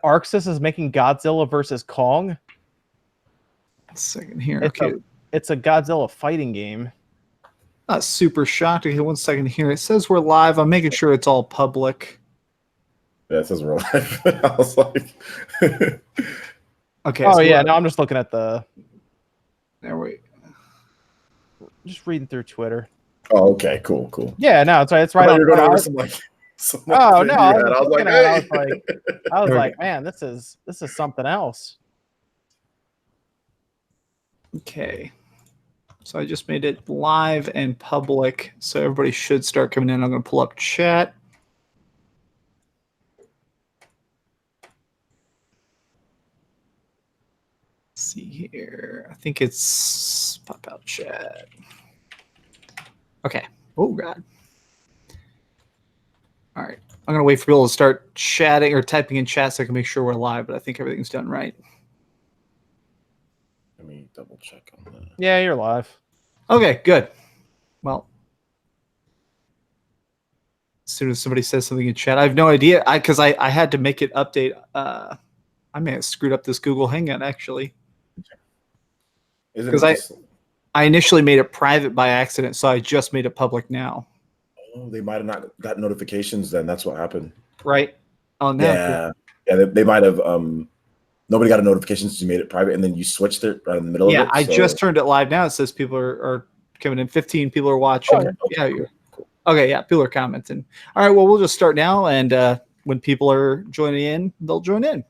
Arxis is making Godzilla versus Kong. A second here. Okay. It's a Godzilla fighting game. Not super shocked. Okay, 1 second here. It says we're live. I'm making sure it's all public. Yeah, it says we're live. I was like, okay. Oh so yeah, no, I'm just looking at the. There we. Just reading through Twitter. Oh, okay, cool. Yeah, no, it's right. It's right. You're going over some like. Oh no! I was like, man, this is something else. Okay. So I just made it live and public, so everybody should start coming in. I'm going to pull up chat. Let's see here. I think it's pop out chat. Okay. Oh, God. All right. I'm going to wait for people to start chatting or typing in chat so I can make sure we're live, but I think everything's done right. Let me double check on that. Yeah, you're live. Okay, good. Well, as soon as somebody says something in chat, I have no idea. Because I had to make it update. I may have screwed up this Google Hangout, actually. Because I initially made it private by accident, so I just made it public now. Oh, they might have not got notifications then. That's what happened. Right. Oh, no. Yeah, they might have. Nobody got a notification since you made it private, and then you switched it right in the middle of it. Yeah, I just turned it live now. It says people are coming in. 15 people are watching. Oh, okay. Yeah. Cool. Okay, yeah, people are commenting. All right, well, we'll just start now, and when people are joining in, they'll join in.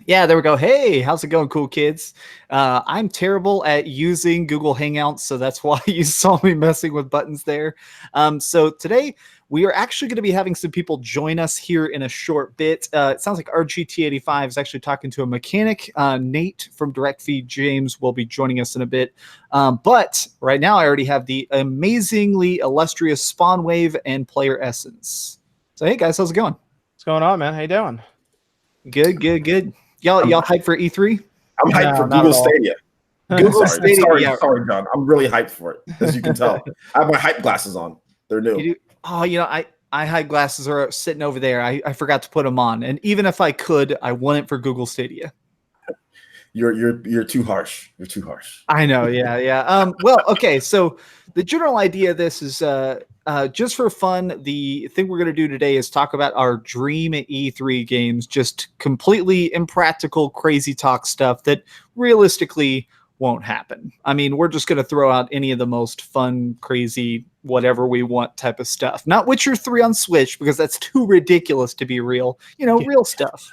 Yeah, there we go. Hey, how's it going, cool kids? I'm terrible at using Google Hangouts, so that's why you saw me messing with buttons there. So today, we are actually going to be having some people join us here in a short bit. It sounds like RGT85 is actually talking to a mechanic. Nate from DirectFeed, James, will be joining us in a bit. But right now, I already have the amazingly illustrious SpawnWave and PlayerEssence. So hey, guys, how's it going? What's going on, man? How you doing? Good. Y'all hyped for E3? I'm hyped for Google Stadia. Google Stadia. Sorry, John. I'm really hyped for it, as you can tell. I have my hype glasses on. They're new. I had glasses are sitting over there. I forgot to put them on, and even if I could, I wouldn't for Google Stadia. You're too harsh. You're too harsh. I know. Yeah. Well, okay. So the general idea of this is just for fun. The thing we're going to do today is talk about our dream E3 games, just completely impractical, crazy talk stuff that realistically won't happen. I mean, we're just going to throw out any of the most fun, crazy, whatever we want type of stuff. Not Witcher 3 on Switch, because that's too ridiculous to be real. Real stuff.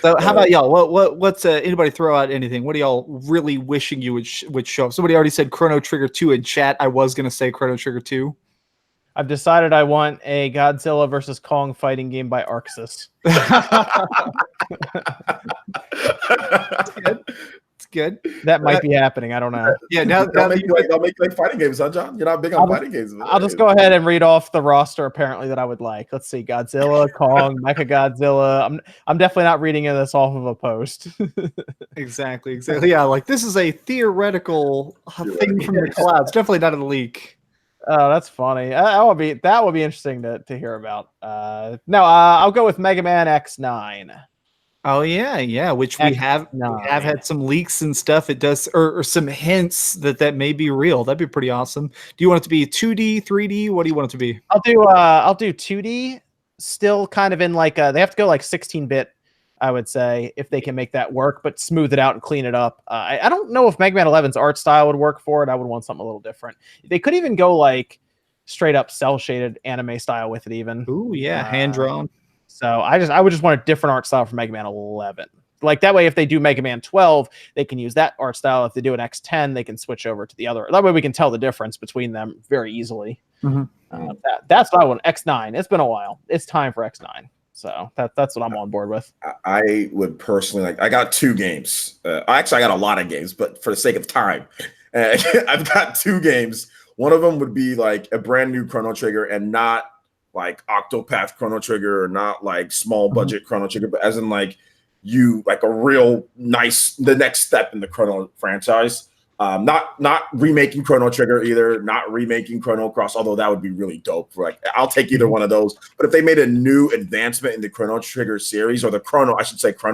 So how about y'all? What's anybody throw out anything? What are y'all really wishing you would show up? Somebody already said Chrono Trigger 2 in chat. I was going to say Chrono Trigger 2. I've decided I want a Godzilla versus Kong fighting game by Arxis. It's good. That might be happening. I don't know. Yeah, they'll make you like fighting games, huh, John? You're not big on fighting games. I'll just go ahead and read off the roster apparently that I would like. Let's see: Godzilla, Kong, Mechagodzilla. I'm definitely not reading this off of a post. Exactly. Yeah, like this is a theoretical thing from the clouds. Definitely not a leak. Oh, that's funny. That will be interesting to hear about. I'll go with Mega Man X9. Oh yeah, which we have had some leaks and stuff. It does, or some hints that may be real. That'd be pretty awesome. Do you want it to be 2D, 3D? What do you want it to be? I'll do 2D. Still kind of in like they have to go like 16-bit, I would say, if they can make that work, but smooth it out and clean it up. I don't know if Mega Man 11's art style would work for it. I would want something a little different. They could even go like straight up cell shaded anime style with it even. Ooh yeah, hand drawn. So I would just want a different art style for Mega Man 11. Like that way, if they do Mega Man 12, they can use that art style. If they do an X10, they can switch over to the other. That way we can tell the difference between them very easily. Mm-hmm. That's what I want. X9. It's been a while. It's time for X9. So that's what I'm on board with. I would personally I got 2 games. Actually, I got a lot of games, but for the sake of time, I've got 2 games. One of them would be like a brand new Chrono Trigger, and not like Octopath Chrono Trigger, or not like small budget Chrono Trigger, but as in like a real nice, the next step in the Chrono franchise. Not remaking Chrono Trigger either, not remaking Chrono Cross, although that would be really dope. Like, I'll take either one of those. But if they made a new advancement in the Chrono Trigger series, or the Chrono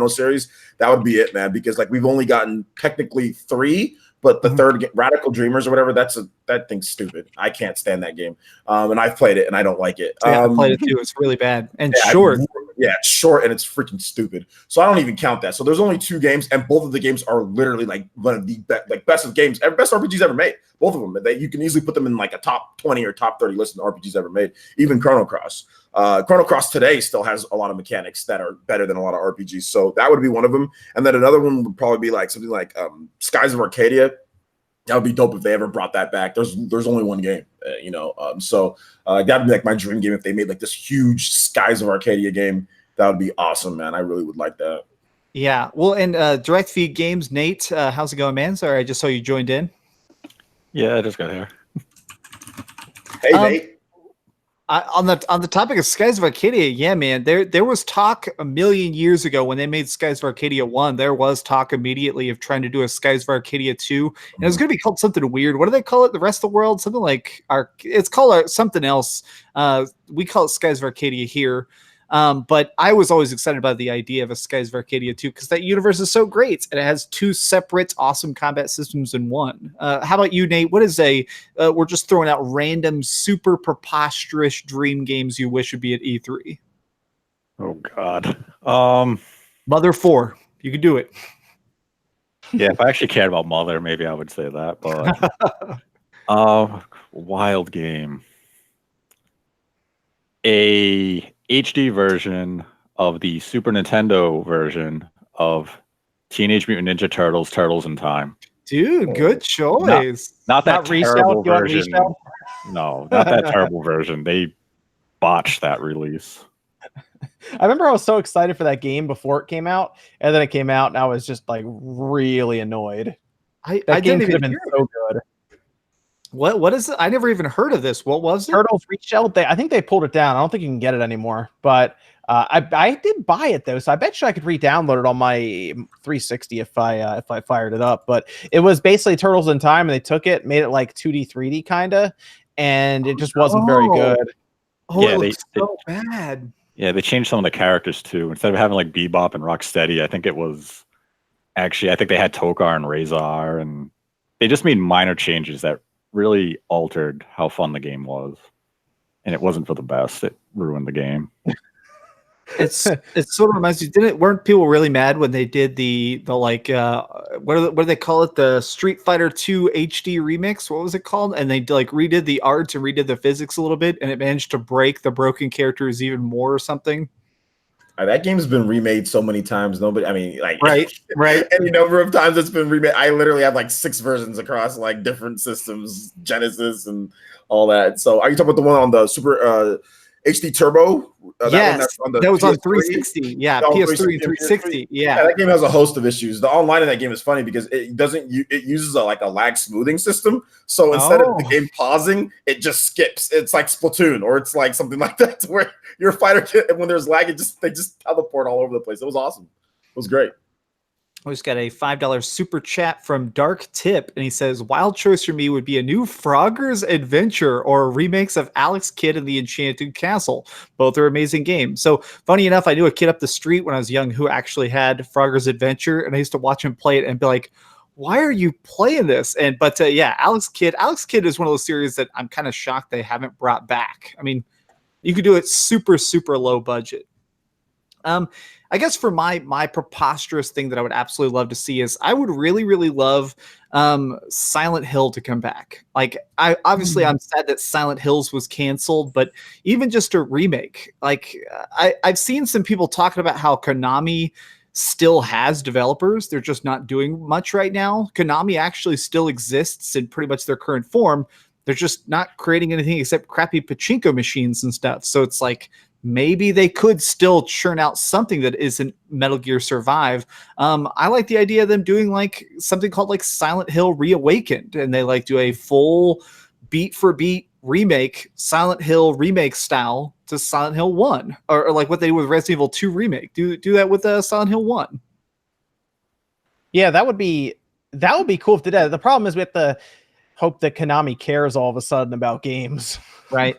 series, that would be it, man. Because like, we've only gotten technically 3, but the third, Radical Dreamers or whatever, that thing's stupid. I can't stand that game. And I've played it and I don't like it. Yeah, I played it too. It's really bad and yeah, short. It's short and it's freaking stupid. So I don't even count that. So there's only 2 games, and both of the games are literally like one of the best of games, best RPGs ever made. Both of them. You can easily put them in like a top 20 or top 30 list of RPGs ever made. Even Chrono Cross. Chrono Cross today still has a lot of mechanics that are better than a lot of RPGs. So that would be one of them. And then another one would probably be like something like Skies of Arcadia. That would be dope if they ever brought that back. There's only one game, so that'd be like my dream game if they made like this huge Skies of Arcadia game. That would be awesome, man. I really would like that. Yeah. Well, and DirectFeed Games, Nate, how's it going, man? Sorry, I just saw you joined in. Yeah, I just got here. Hey, Nate. On the topic of Skies of Arcadia, yeah, man, there was talk a million years ago when they made Skies of Arcadia 1. There was talk immediately of trying to do a Skies of Arcadia 2, and it was going to be called something weird. What do they call it? The rest of the world, something like it's called something else. We call it Skies of Arcadia here. But I was always excited about the idea of a Skies of Arcadia 2 because that universe is so great and it has 2 separate awesome combat systems in one. How about you, Nate? What is we're just throwing out random super preposterous dream games you wish would be at E3? Oh God. Mother 4. You could do it. Yeah, if I actually cared about Mother, maybe I would say that, but wild game. A HD version of the Super Nintendo version of Teenage Mutant Ninja Turtles: Turtles in Time. Dude, good choice. Not that terrible version. No, not that terrible version. They botched that release. I remember I was so excited for that game before it came out, and then it came out, and I was just like really annoyed. That game could have been so good. What is it? I never even heard of this. What was it? Turtles Reshelled. I think they pulled it down. I don't think you can get it anymore. But I did buy it though, so I bet you I could re-download it on my 360 if I fired it up. But it was basically Turtles in Time, and they took it, made it like 2D, 3D kind of, and it just wasn't very good. Oh, yeah, it looks so bad. Yeah, they changed some of the characters too. Instead of having like Bebop and Rocksteady, I think they had Tokar and Razor, and they just made minor changes that really altered how fun the game was, and it wasn't for the best. It ruined the game. It sort of reminds you, weren't people really mad when they did the like what do they call it, the Street Fighter 2 HD remix? What was it called? And they like redid the art and redid the physics a little bit, and it managed to break the broken characters even more or something. That game's been remade so many times. Right. Any number of times it's been remade. I literally have like 6 versions across like different systems, Genesis and all that. So are you talking about the one on the Super HD Turbo? Yes, that was on 360. Yeah, PS3 and 360. Yeah, that game has a host of issues. The online in that game is funny because it uses a lag smoothing system. So instead of the game pausing, it just skips. It's like Splatoon, or it's like something like that, to where your fighter when there's lag, they just teleport all over the place. It was awesome. It was great. We just got a $5 super chat from Dark Tip, and he says, wild choice for me would be a new Frogger's Adventure or remakes of Alex Kidd and the Enchanted Castle. Both are amazing games. So funny enough, I knew a kid up the street when I was young who actually had Frogger's Adventure, and I used to watch him play it and be like, why are you playing this? But Alex Kidd is one of those series that I'm kind of shocked they haven't brought back. I mean, you could do it super, super low budget. I guess for my preposterous thing that I would absolutely love to see is I would really, really love Silent Hill to come back. Like, I'm sad that Silent Hills was canceled, but even just a remake. Like, I've seen some people talking about how Konami still has developers. They're just not doing much right now. Konami actually still exists in pretty much their current form. They're just not creating anything except crappy pachinko machines and stuff. So it's like, maybe they could still churn out something that isn't Metal Gear Survive. I like the idea of them doing like something called like Silent Hill Reawakened, and they like do a full beat for beat remake, Silent Hill remake style to Silent Hill 1, or like what they did with Resident Evil 2 remake. Do that with Silent Hill 1. Yeah, that would be That would be cool if they did. The problem is we have to hope that Konami cares all of a sudden about games. Right.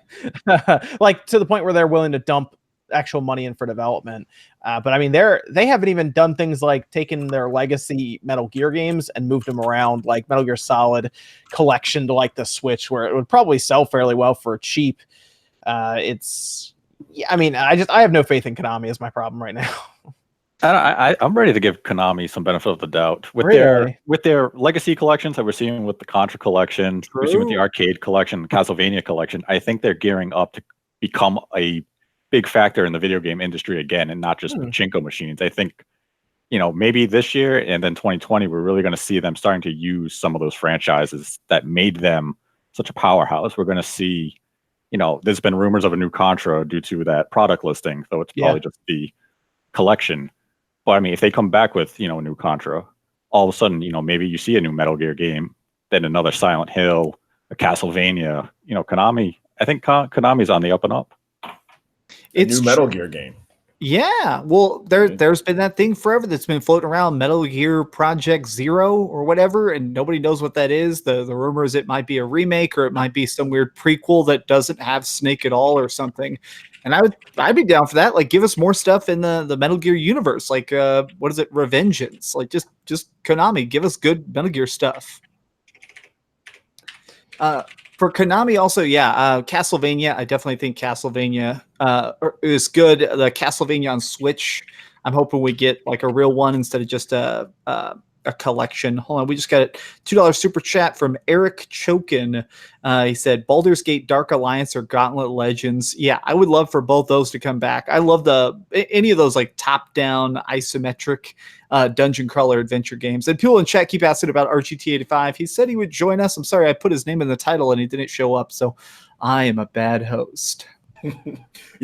Like to the point where they're willing to dump actual money in for development. But I mean, they haven't even done things like taken their legacy Metal Gear games and moved them around, like Metal Gear Solid Collection to like the Switch, where it would probably sell fairly well for cheap. I mean, I have no faith in Konami is my problem right now. I'm ready to give Konami some benefit of the doubt with their legacy collections that we're seeing with the Contra collection, we're seeing with the arcade collection, the Castlevania collection. I think they're gearing up to become a big factor in the video game industry again, and not just pachinko machines. I think, maybe this year and then 2020, we're really going to see them starting to use some of those franchises that made them such a powerhouse. We're going to see, there's been rumors of a new Contra due to that product listing, though it's probably just the collection. But I mean, if they come back with, a new Contra, all of a sudden, maybe you see a new Metal Gear game, then another Silent Hill, a Castlevania, Konami. I think Konami's on the up and up. It's a new Metal Gear game. Yeah, well, there's been that thing forever that's been floating around, Metal Gear Project Zero or whatever, and nobody knows what that is. The rumor is it might be a remake or it might be some weird prequel that doesn't have Snake at all or something. And I'd be down for that. Like, give us more stuff in the Metal Gear universe. Like, what is it, Revengeance? Like, just Konami, give us good Metal Gear stuff. For Konami, also, Castlevania. I definitely think Castlevania is good. The Castlevania on Switch, I'm hoping we get like a real one instead of just a collection. Hold on, we just got a $2 super chat from Eric Chokin. He said Baldur's Gate Dark Alliance or Gauntlet Legends. Yeah, I would love for both those to come back. I love any of those like top-down isometric dungeon crawler adventure games. And people in chat keep asking about RGT85. He said he would join us. I'm sorry, I put his name in the title and he didn't show up, so I am a bad host.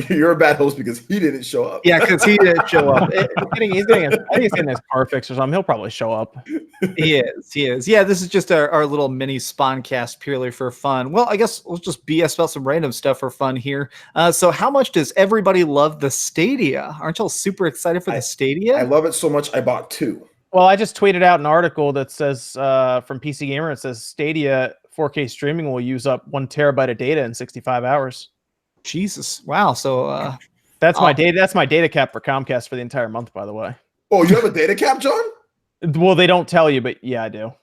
You're a bad host because he didn't show up. Yeah, because he didn't show up. I think he's getting his car fixed or something. He'll probably show up. He is. Yeah, this is just our little mini Spawncast purely for fun. Well, I guess we'll just BS about some random stuff for fun here. So how much does everybody love the Stadia? Aren't y'all super excited for the Stadia? I love it so much I bought 2. Well, I just tweeted out an article that says from PC Gamer, it says Stadia 4K streaming will use up 1 terabyte of data in 65 hours. Jesus. Wow. So that's my data. That's my data cap for Comcast for the entire month, by the way. Oh, you have a data cap, John? Well, they don't tell you, but yeah, I do.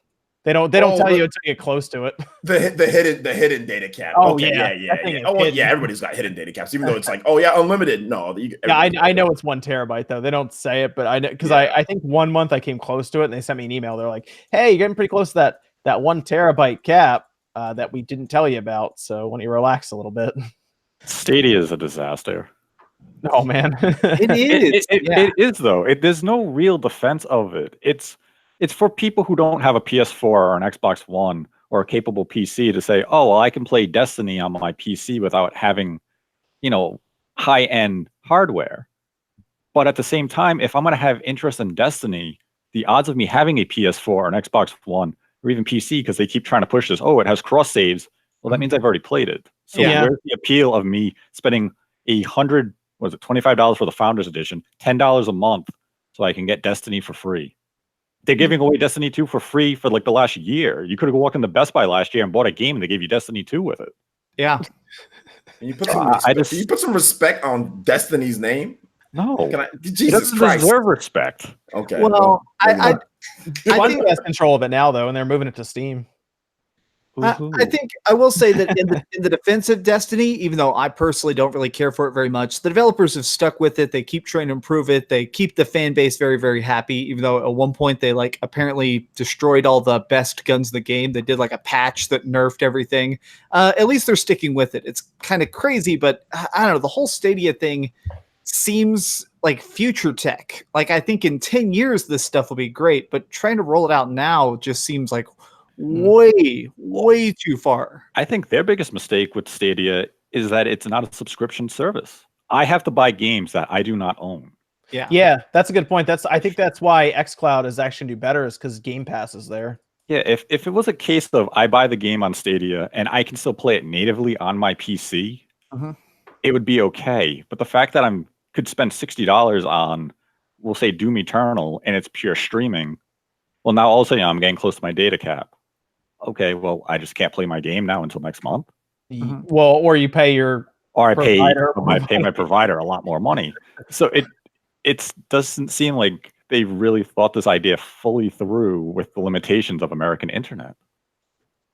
They don't tell you until you get close to it. The hidden data cap. Oh, okay, yeah. Oh, well, yeah, everybody's got hidden data caps, even though it's like, oh yeah, unlimited. No, I know it's 1 terabyte though. They don't say it, but I know because I think 1 month I came close to it, and they sent me an email. They're like, "Hey, you're getting pretty close to that 1 terabyte cap that we didn't tell you about. So why don't you relax a little bit?" Stadia is a disaster. Oh man, it is. It is though. There's no real defense of it. It's for people who don't have a PS4 or an Xbox One or a capable PC to say, "Oh, well, I can play Destiny on my PC without having, high-end hardware." But at the same time, if I'm going to have interest in Destiny, the odds of me having a PS4 or an Xbox One or even PC, because they keep trying to push this, it has cross saves. Well, that means I've already played it. So where's the appeal of me spending $25 for the Founders Edition, $10 a month, so I can get Destiny for free? They're giving away Destiny 2 for free for like the last year. You could have walked into Best Buy last year and bought a game, and they gave you Destiny 2 with it. Yeah. Can you put some respect on Destiny's name? No. Jesus Christ. Deserve respect. Okay. Well, I think has control of it now though, and they're moving it to Steam. I think I will say that in the defense of Destiny, even though I personally don't really care for it very much, the developers have stuck with it. They keep trying to improve it. They keep the fan base very, very happy, even though at one point they apparently destroyed all the best guns in the game. They did a patch that nerfed everything. At least they're sticking with it. It's kind of crazy, but I don't know. The whole Stadia thing seems like future tech. I think in 10 years, this stuff will be great, but trying to roll it out now just seems like way too far. I think their biggest mistake with Stadia is that it's not a subscription service. I have to buy games that I do not own. Yeah, that's a good point. I think that's why xCloud is actually do better, is because Game Pass is there. Yeah, if it was a case of I buy the game on Stadia and I can still play it natively on my PC, it would be okay. But the fact that I could spend $60 on, we'll say, Doom Eternal, and it's pure streaming, Well, now all of a sudden I'm getting close to my data cap. Okay, well, I just can't play my game now until next month. Well, or you pay your Or I pay provider. my provider a lot more money. So it doesn't seem like they really thought this idea fully through with the limitations of American internet.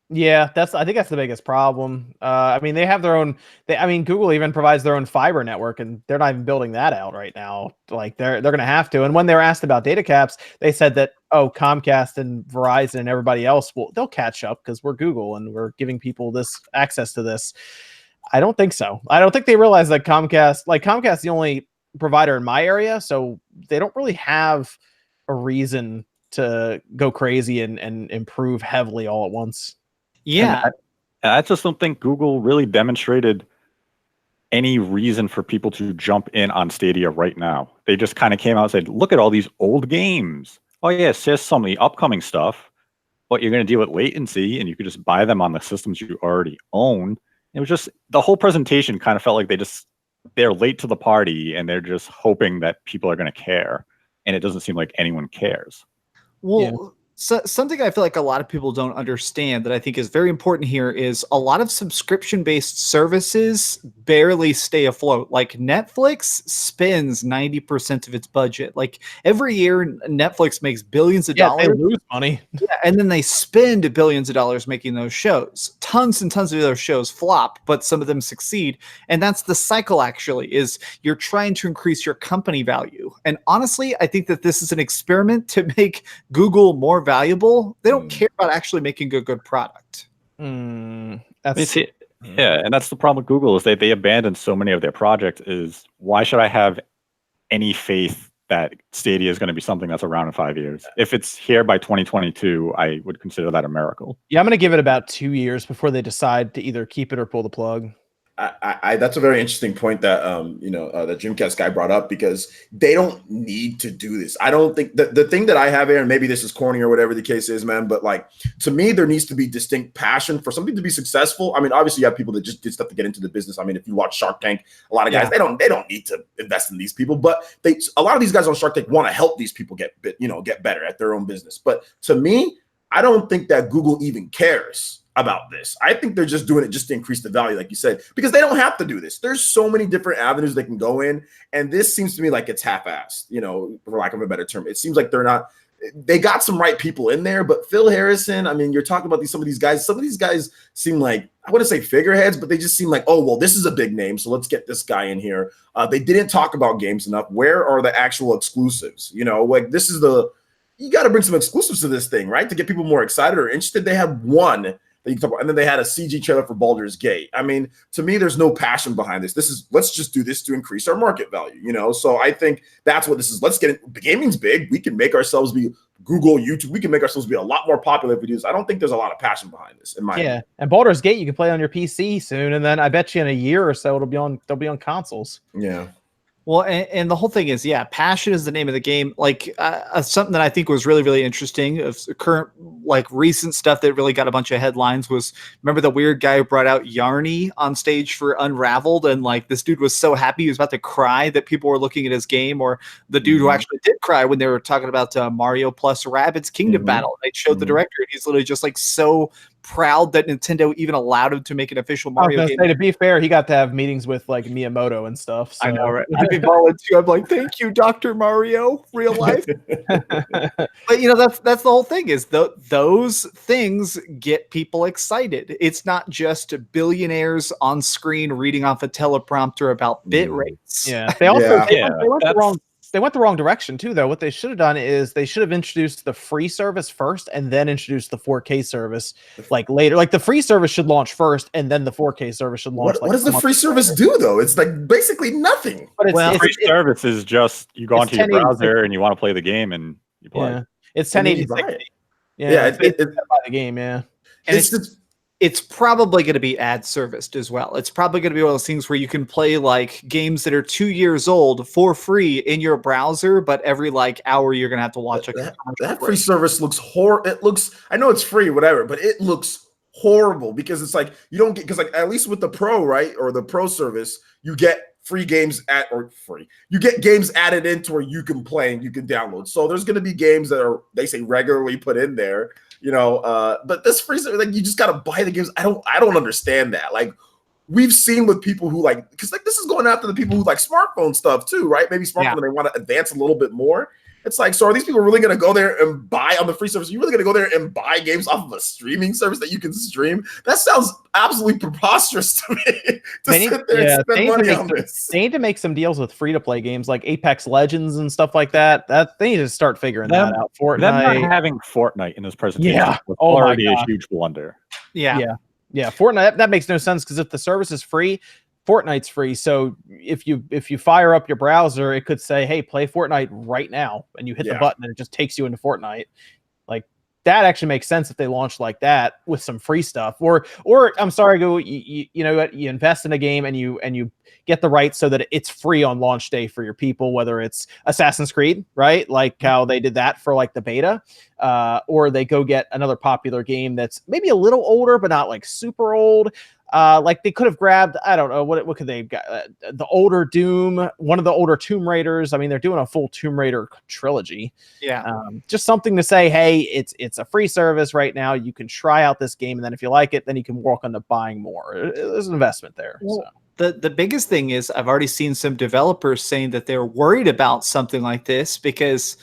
Yeah, I think that's the biggest problem. I mean, they have their own. Google even provides their own fiber network, and they're not even building that out right now. Like they're going to have to. And when they were asked about data caps, they said that Comcast and Verizon and everybody else they'll catch up because we're Google and we're giving people this access to this. I don't think so. I don't think they realize that Comcast, the only provider in my area, so they don't really have a reason to go crazy and improve heavily all at once. Yeah. And I just don't think Google really demonstrated any reason for people to jump in on Stadia right now. They just kind of came out and said, look at all these old games. Oh, yeah, it's just some of the upcoming stuff, but you're going to deal with latency and you could just buy them on the systems you already own. It was just the whole presentation kind of felt like they're late to the party and they're just hoping that people are going to care. And it doesn't seem like anyone cares. Well, Yeah. So something I feel like a lot of people don't understand that I think is very important here is a lot of subscription-based services barely stay afloat. Like Netflix spends 90% of its budget. Like every year, Netflix makes billions of dollars. They lose money. Yeah, and then they spend billions of dollars making those shows. Tons and tons of those shows flop, but some of them succeed. And that's the cycle, actually, is you're trying to increase your company value. And honestly, I think that this is an experiment to make Google more valuable. They don't care about actually making a good product. Yeah, and that's the problem with Google is they abandoned so many of their projects. Is why should I have any faith that Stadia is going to be something that's around in 5 years? If it's here by 2022, I would consider that a miracle. Yeah, I'm going to give it about 2 years before they decide to either keep it or pull the plug. That's a very interesting point that that DreamcastGuy brought up, because they don't need to do this. I don't think the thing that I have here, and maybe this is corny or whatever the case is, man, but like to me, there needs to be distinct passion for something to be successful. I mean, obviously you have people that just did stuff to get into the business. I mean, if you watch Shark Tank, a lot of guys they don't need to invest in these people, but a lot of these guys on Shark Tank want to help these people get better at their own business. But to me, I don't think that Google even cares about this. I think they're just doing it just to increase the value, like you said, because they don't have to do this. There's so many different avenues they can go in, and this seems to me like it's half-assed, for lack of a better term. It seems like they got some right people in there, but Phil Harrison, I mean, you're talking about some of these guys seem like, I wouldn't say figureheads, but they just seem like, oh, well, this is a big name, so let's get this guy in here. They didn't talk about games enough. Where are the actual exclusives? You got to bring some exclusives to this thing, right? To get people more excited or interested. They had one that you can talk about, and then they had a CG trailer for Baldur's Gate. I mean, to me, there's no passion behind this. Let's just do this to increase our market value, So I think that's what this is. Let's get it. The gaming's big. We can make ourselves be Google, YouTube. We can make ourselves be a lot more popular if we do this. I don't think there's a lot of passion behind this, in my opinion. And Baldur's Gate you can play on your PC soon, and then I bet you in a year or so they'll be on consoles. Yeah. Well, and the whole thing is, passion is the name of the game. Like something that I think was really, really interesting of current, like recent stuff that really got a bunch of headlines was, remember the weird guy who brought out Yarny on stage for Unraveled, and like this dude was so happy he was about to cry that people were looking at his game, or the dude who actually did cry when they were talking about Mario plus Rabbids Kingdom Battle. They showed the director, and he's literally just like so proud that Nintendo even allowed him to make an official Mario game. To be fair, he got to have meetings with like Miyamoto and stuff. So. I know, right? I'd be volunteer. I'm like, thank you, Dr. Mario, real life. But that's the whole thing is those things get people excited. It's not just billionaires on screen reading off a teleprompter about bit rates. Yeah, they also they went the wrong direction too, though. What they should have done is they should have introduced the free service first and then introduced the 4K service like later. Like the free service should launch first and then the 4K service should launch. What does the free service do though? It's like basically nothing. But free service is just you go onto your browser and you want to play the game and you play. Yeah. It's 1080. It's the game. Yeah, and it's probably going to be ad serviced as well. It's probably going to be one of those things where you can play like games that are 2 years old for free in your browser, but every like hour you're going to have to watch that free service looks horrible. It looks, I know it's free, whatever, but it looks horrible because it's like you don't get, because like at least with the pro, right, or the pro service, you get free games you get games added into where you can play and you can download. So there's going to be games that are, they say, regularly put in there, but this free, like, you just got to buy the games. I don't understand that. Like, we've seen with people who like, because like this is going after the people who like smartphone stuff too, right? Maybe smartphone, they want to advance a little bit more. It's like, so are these people really going to go there and buy on the free service? Are you really going to go there and buy games off of a streaming service that you can stream? That sounds absolutely preposterous to me. Sit there and spend money on this. They need to make some deals with free-to-play games like Apex Legends and stuff like that. They need to start figuring that out. Fortnite. Them not having Fortnite in this presentation was already a huge blunder. Yeah. Fortnite, that makes no sense, because if the service is free, Fortnite's free. So if you fire up your browser, it could say, hey, play Fortnite right now, and you hit the button and it just takes you into Fortnite. Like, that actually makes sense if they launch like that with some free stuff. Or I'm sorry, you know what, you invest in a game and you get the rights so that it's free on launch day for your people, whether it's Assassin's Creed, right? Like how they did that for like the beta, or they go get another popular game that's maybe a little older, but not like super old. Like they could have grabbed, I don't know, what could they have got? The older Doom, one of the older Tomb Raiders. I mean, they're doing a full Tomb Raider trilogy. Just something to say, hey, it's a free service right now. You can try out this game, and then if you like it, then you can work on the buying more. There's an investment there. Well, the biggest thing is I've already seen some developers saying that they're worried about something like this because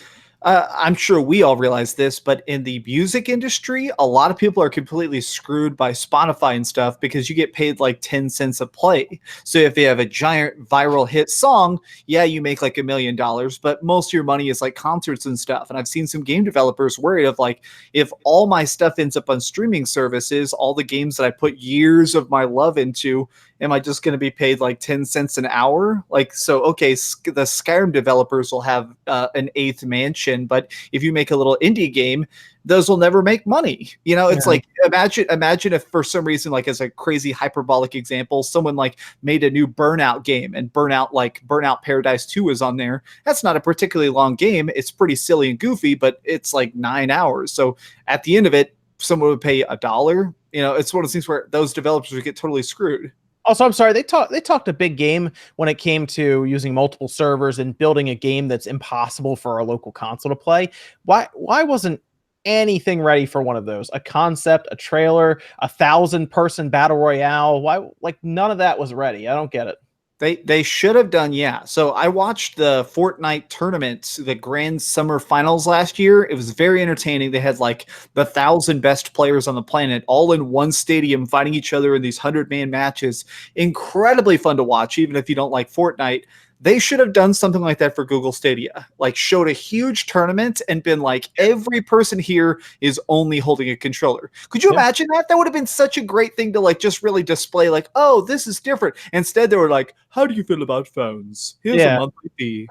I'm sure we all realize this, but in the music industry, a lot of people are completely screwed by Spotify and stuff because you get paid like 10 cents a play. So if you have a giant viral hit song, you make like $1 million, but most of your money is like concerts and stuff. And I've seen some game developers worried of like, if all my stuff ends up on streaming services, all the games that I put years of my love into, am I just going to be paid like 10 cents an hour? Like, so, okay, the Skyrim developers will have an eighth mansion, but if you make a little indie game, those will never make money. It's like, imagine if for some reason, like as a crazy hyperbolic example, someone like made a new Burnout game and Burnout Paradise 2 is on there. That's not a particularly long game. It's pretty silly and goofy, but it's like 9 hours. So at the end of it, someone would pay $1. It's one of those things where those developers would get totally screwed. Also, I'm sorry, they talked a big game when it came to using multiple servers and building a game that's impossible for a local console to play. Why wasn't anything ready for one of those? A concept, a trailer, 1,000-person battle royale? Why? Like, none of that was ready. I don't get it. They should have done, So I watched the Fortnite tournament, the Grand Summer Finals last year. It was very entertaining. They had like the 1,000 best players on the planet all in one stadium fighting each other in these 100-man matches. Incredibly fun to watch, even if you don't like Fortnite. They should have done something like that for Google Stadia, like showed a huge tournament and been like, every person here is only holding a controller. Could you imagine that? That would have been such a great thing to like just really display like, oh, this is different. Instead, they were like, how do you feel about phones? Here's a monthly fee.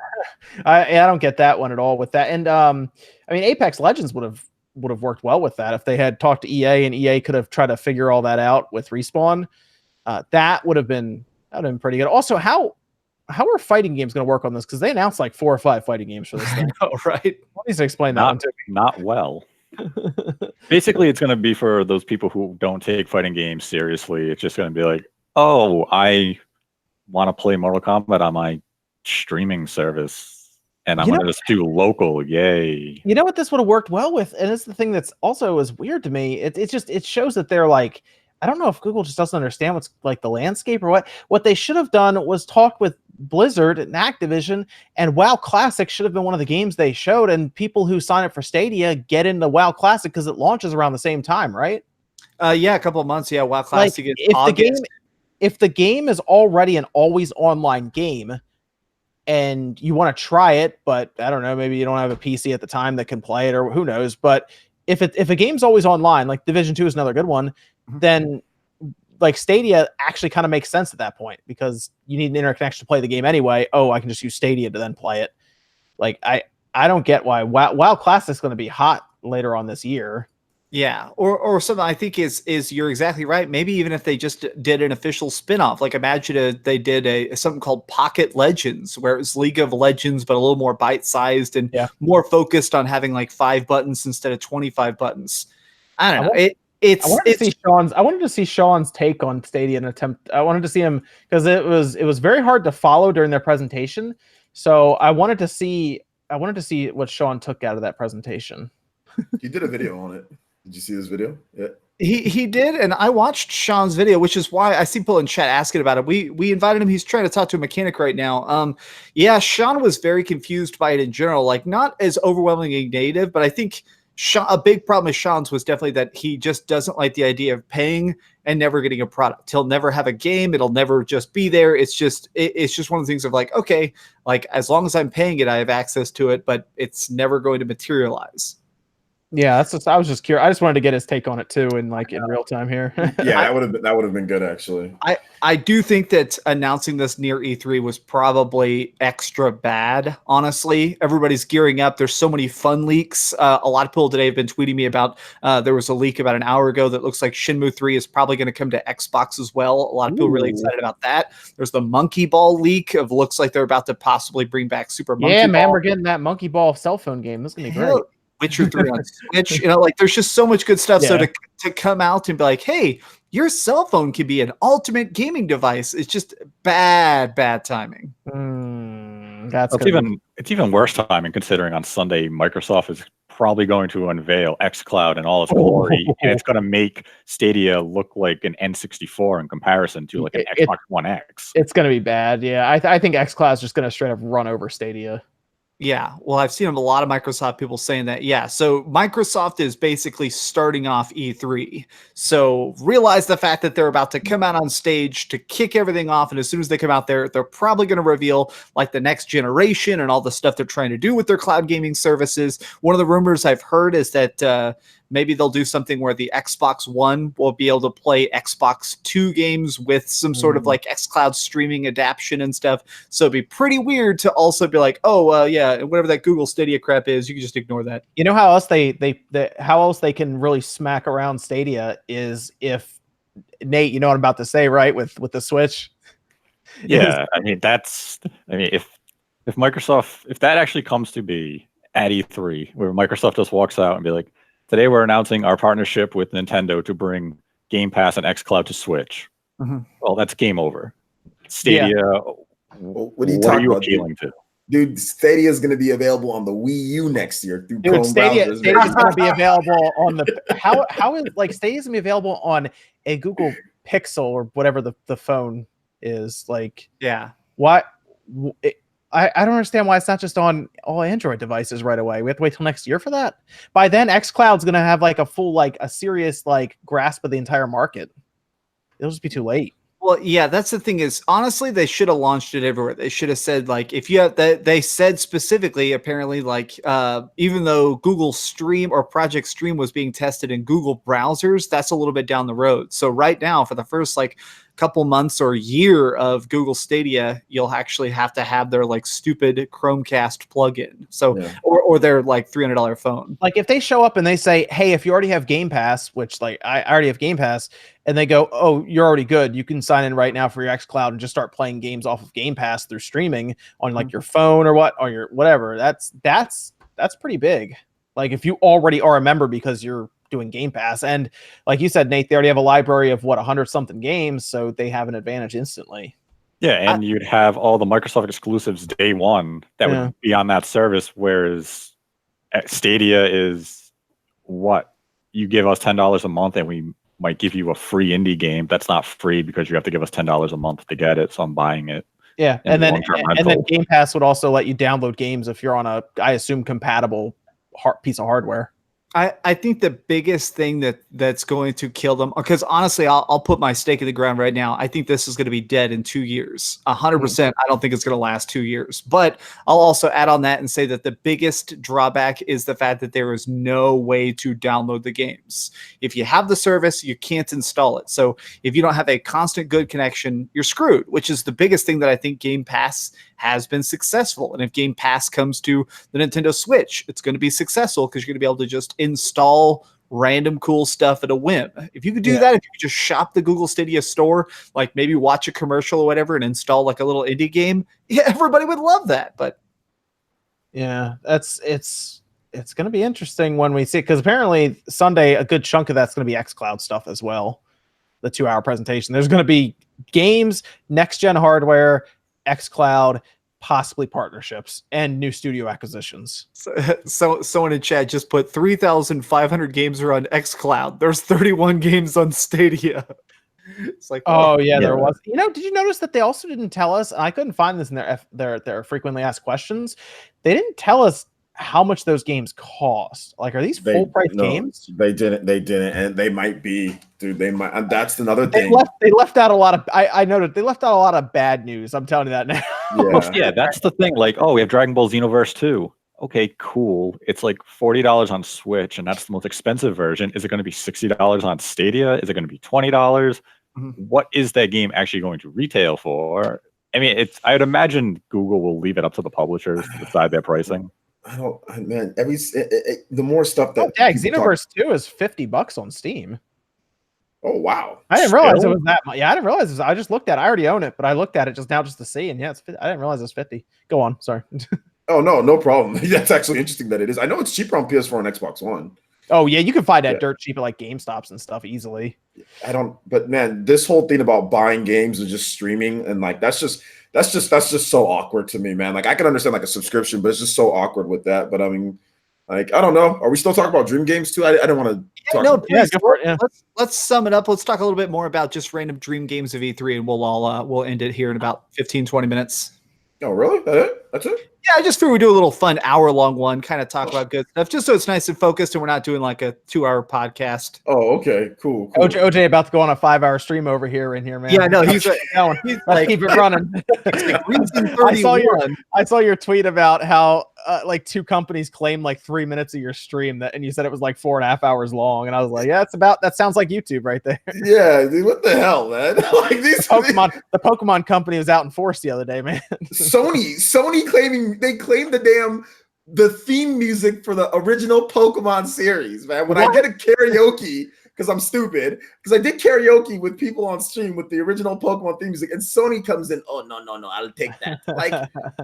I don't get that one at all with that. And I mean, Apex Legends would have worked well with that if they had talked to EA and EA could have tried to figure all that out with Respawn. That would have been pretty good. Also, how are fighting games going to work on this? Because they announced like 4 or 5 fighting games for this thing. I know, right? Please explain that one to me. Not well. Basically, it's going to be for those people who don't take fighting games seriously. It's just going to be like, oh, I want to play Mortal Kombat on my streaming service, and I'm going to just do local. Yay! You know what this would have worked well with, and it's the thing that's also is weird to me. It shows that they're like, I don't know if Google just doesn't understand what's like the landscape or what. What they should have done was talk with Blizzard and Activision, and WoW Classic should have been one of the games they showed, and people who sign up for Stadia get into WoW Classic because it launches around the same time, right? A couple of months. Yeah, WoW Classic is August. If the game is already an always online game and you want to try it, but I don't know, maybe you don't have a PC at the time that can play it, or who knows, but if a game's always online, like Division 2 is another good one, then like Stadia actually kind of makes sense at that point because you need an internet connection to play the game anyway. Oh, I can just use Stadia to then play it. Like I don't get why WoW Classic is going to be hot later on this year. Yeah, or something I think is you're exactly right. Maybe even if they just did an official spinoff, like imagine they did something called Pocket Legends, where it was League of Legends, but a little more bite-sized and more focused on having like 5 buttons instead of 25 buttons. I don't know. It's I wanted to see Sean's take on Stadia and attempt. I wanted to see him because it was very hard to follow during their presentation. So I wanted to see what Sean took out of that presentation. He did a video on it. Did you see this video? Yeah. He did, and I watched Sean's video, which is why I see people in chat asking about it. We invited him. He's trying to talk to a mechanic right now. Yeah, Sean was very confused by it in general, like not as overwhelmingly negative, but I think a big problem with Sean's was definitely that he just doesn't like the idea of paying and never getting a product. He'll never have a game. It'll never just be there. It's just one of the things of like, okay, like as long as I'm paying it, I have access to it, but it's never going to materialize. Yeah, I was just curious. I just wanted to get his take on it too, in real time here. Yeah, that would have been good actually. I do think that announcing this near E3 was probably extra bad. Honestly, everybody's gearing up. There's so many fun leaks. A lot of people today have been tweeting me about. There was a leak about an hour ago that looks like Shenmue 3 is probably going to come to Xbox as well. A lot of people really excited about that. There's the Monkey Ball leak of looks like they're about to possibly bring back Super Monkey Ball. Yeah, man, we're getting that Monkey Ball cell phone game. This is gonna be great. Witcher 3 on Switch, like there's just so much good stuff. Yeah. So to come out and be like, hey, your cell phone can be an ultimate gaming device, it's just bad timing. It's even worse timing considering on Sunday Microsoft is probably going to unveil xCloud in all its glory, and it's going to make Stadia look like an N64 in comparison to like an Xbox One X. It's going to be bad. Yeah, I think xCloud is just going to straight up run over Stadia. Yeah, well, I've seen a lot of Microsoft people saying that. Yeah, so Microsoft is basically starting off E3. So realize the fact that they're about to come out on stage to kick everything off. And as soon as they come out there, they're probably going to reveal like the next generation and all the stuff they're trying to do with their cloud gaming services. One of the rumors I've heard is that maybe they'll do something where the Xbox One will be able to play Xbox 2 games with some sort of like xCloud streaming adaptation and stuff. So it'd be pretty weird to also be like, oh, yeah, whatever that Google Stadia crap is, you can just ignore that. You know how else how else they can really smack around Stadia is if Nate, you know what I'm about to say, right? With the Switch. Yeah, if Microsoft, if that actually comes to be at E3, where Microsoft just walks out and be like, today we're announcing our partnership with Nintendo to bring Game Pass and xCloud to Switch. Mm-hmm. Well, that's game over. Stadia, what are you appealing to? Dude, Stadia is going to be available on the Wii U next year through Chrome browsers. Stadia is going to be available on the how is like Stadia is going to be available on a Google Pixel or whatever the phone is like. Yeah. What? I don't understand why it's not just on all Android devices right away. We have to wait till next year for that. By then, xCloud's going to have like a full, like a serious like grasp of the entire market. It'll just be too late. Well, yeah, that's the thing is, honestly, they should have launched it everywhere. They should have said, like, if you have that, they said specifically, apparently, like, even though Google Stream or Project Stream was being tested in Google browsers, that's a little bit down the road. So right now, for the first, like, couple months or year of Google Stadia, you'll actually have to have their like stupid Chromecast plugin. So, or their like $300 phone. Like if they show up and they say, hey, if you already have Game Pass, which like I already have Game Pass, and they go, oh, you're already good. You can sign in right now for your xCloud and just start playing games off of Game Pass through streaming on like your phone or your whatever. That's pretty big. Like if you already are a member because you're doing Game Pass, and like you said, Nate, they already have a library of 100 something games, so they have an advantage instantly. Yeah, and you'd have all the Microsoft exclusives day one that would be on that service, whereas Stadia is what you give us $10 a month and we might give you a free indie game. That's not free because you have to give us $10 a month to get it, so I'm buying it. Yeah, and then Game Pass would also let you download games if you're on a, I assume, compatible piece of hardware. I think the biggest thing that's going to kill them, because honestly, I'll put my stake in the ground right now. I think this is going to be dead in 2 years. 100%. I don't think it's going to last 2 years. But I'll also add on that and say that the biggest drawback is the fact that there is no way to download the games. If you have the service, you can't install it. So if you don't have a constant good connection, you're screwed, which is the biggest thing that I think Game Pass has been successful. And if Game Pass comes to the Nintendo Switch, it's going to be successful because you're going to be able to just install random cool stuff at a whim. If you could do that, if you could just shop the Google Stadia store, like maybe watch a commercial or whatever and install like a little indie game, everybody would love that. But yeah, it's it's going to be interesting when we see it, because apparently Sunday a good chunk of that's going to be xCloud stuff as well. The 2-hour presentation. There's going to be games, next gen hardware, xCloud, possibly partnerships, and new studio acquisitions. So someone in chat just put 3,500 games are on xCloud. There's 31 games on Stadia. It's like, oh yeah, there was. You know, did you notice that they also didn't tell us? And I couldn't find this in their frequently asked questions. They didn't tell us how much those games cost. Like, are these full price games? They didn't, and they might be, dude. They might. That's another thing. They left out a lot of. I noted they left out a lot of bad news. I'm telling you that now. Yeah, that's the thing. Like, oh, we have Dragon Ball Xenoverse 2. Okay, cool. It's like $40 on Switch, and that's the most expensive version. Is it going to be $60 on Stadia? Is it going to be $20? Mm-hmm. What is that game actually going to retail for? I mean, I would imagine Google will leave it up to the publishers to decide their pricing. Man, the more stuff that Xenoverse 2 is $50 on Steam. Oh wow! I didn't realize it was that much. Yeah, I didn't realize it was, I just looked at it. I already own it, but I looked at it just now just to see, and yeah, it's 50. I didn't realize it was 50. Go on, sorry. Oh no problem. That's actually interesting that it is. I know it's cheaper on PS4 and Xbox One. Oh yeah, you can find that dirt cheap at like GameStops and stuff easily. But man, this whole thing about buying games and just streaming and like that's just so awkward to me, man. Like I can understand like a subscription, but it's just so awkward with that. But I mean, like I don't know. Are we still talking about Dream Games too? I don't want to. Yeah, no, please. Yeah. Let's sum it up. Let's talk a little bit more about just random Dream Games of E3, and we'll end it here in about 15-20 minutes. Oh really? That's it? Yeah, I just figured we do a little fun hour-long one, kind of talk about good stuff, just so it's nice and focused, and we're not doing like a 2-hour podcast. Oh, okay, cool. OJ about to go on a 5-hour stream over here, man. Yeah, no, he's like, keep it running. I saw your tweet about how like 2 companies claimed like 3 minutes of your stream, and you said it was like 4.5 hours long, and I was like, yeah, that sounds like YouTube right there. Yeah, dude, what the hell, man? Like the Pokemon company was out in force the other day, man. Sony claiming they claimed the theme music for the original Pokemon series, man. When I did a karaoke, because I'm stupid, because I did karaoke with people on stream with the original Pokemon theme music, and Sony comes in, oh no, I'll take that. Like,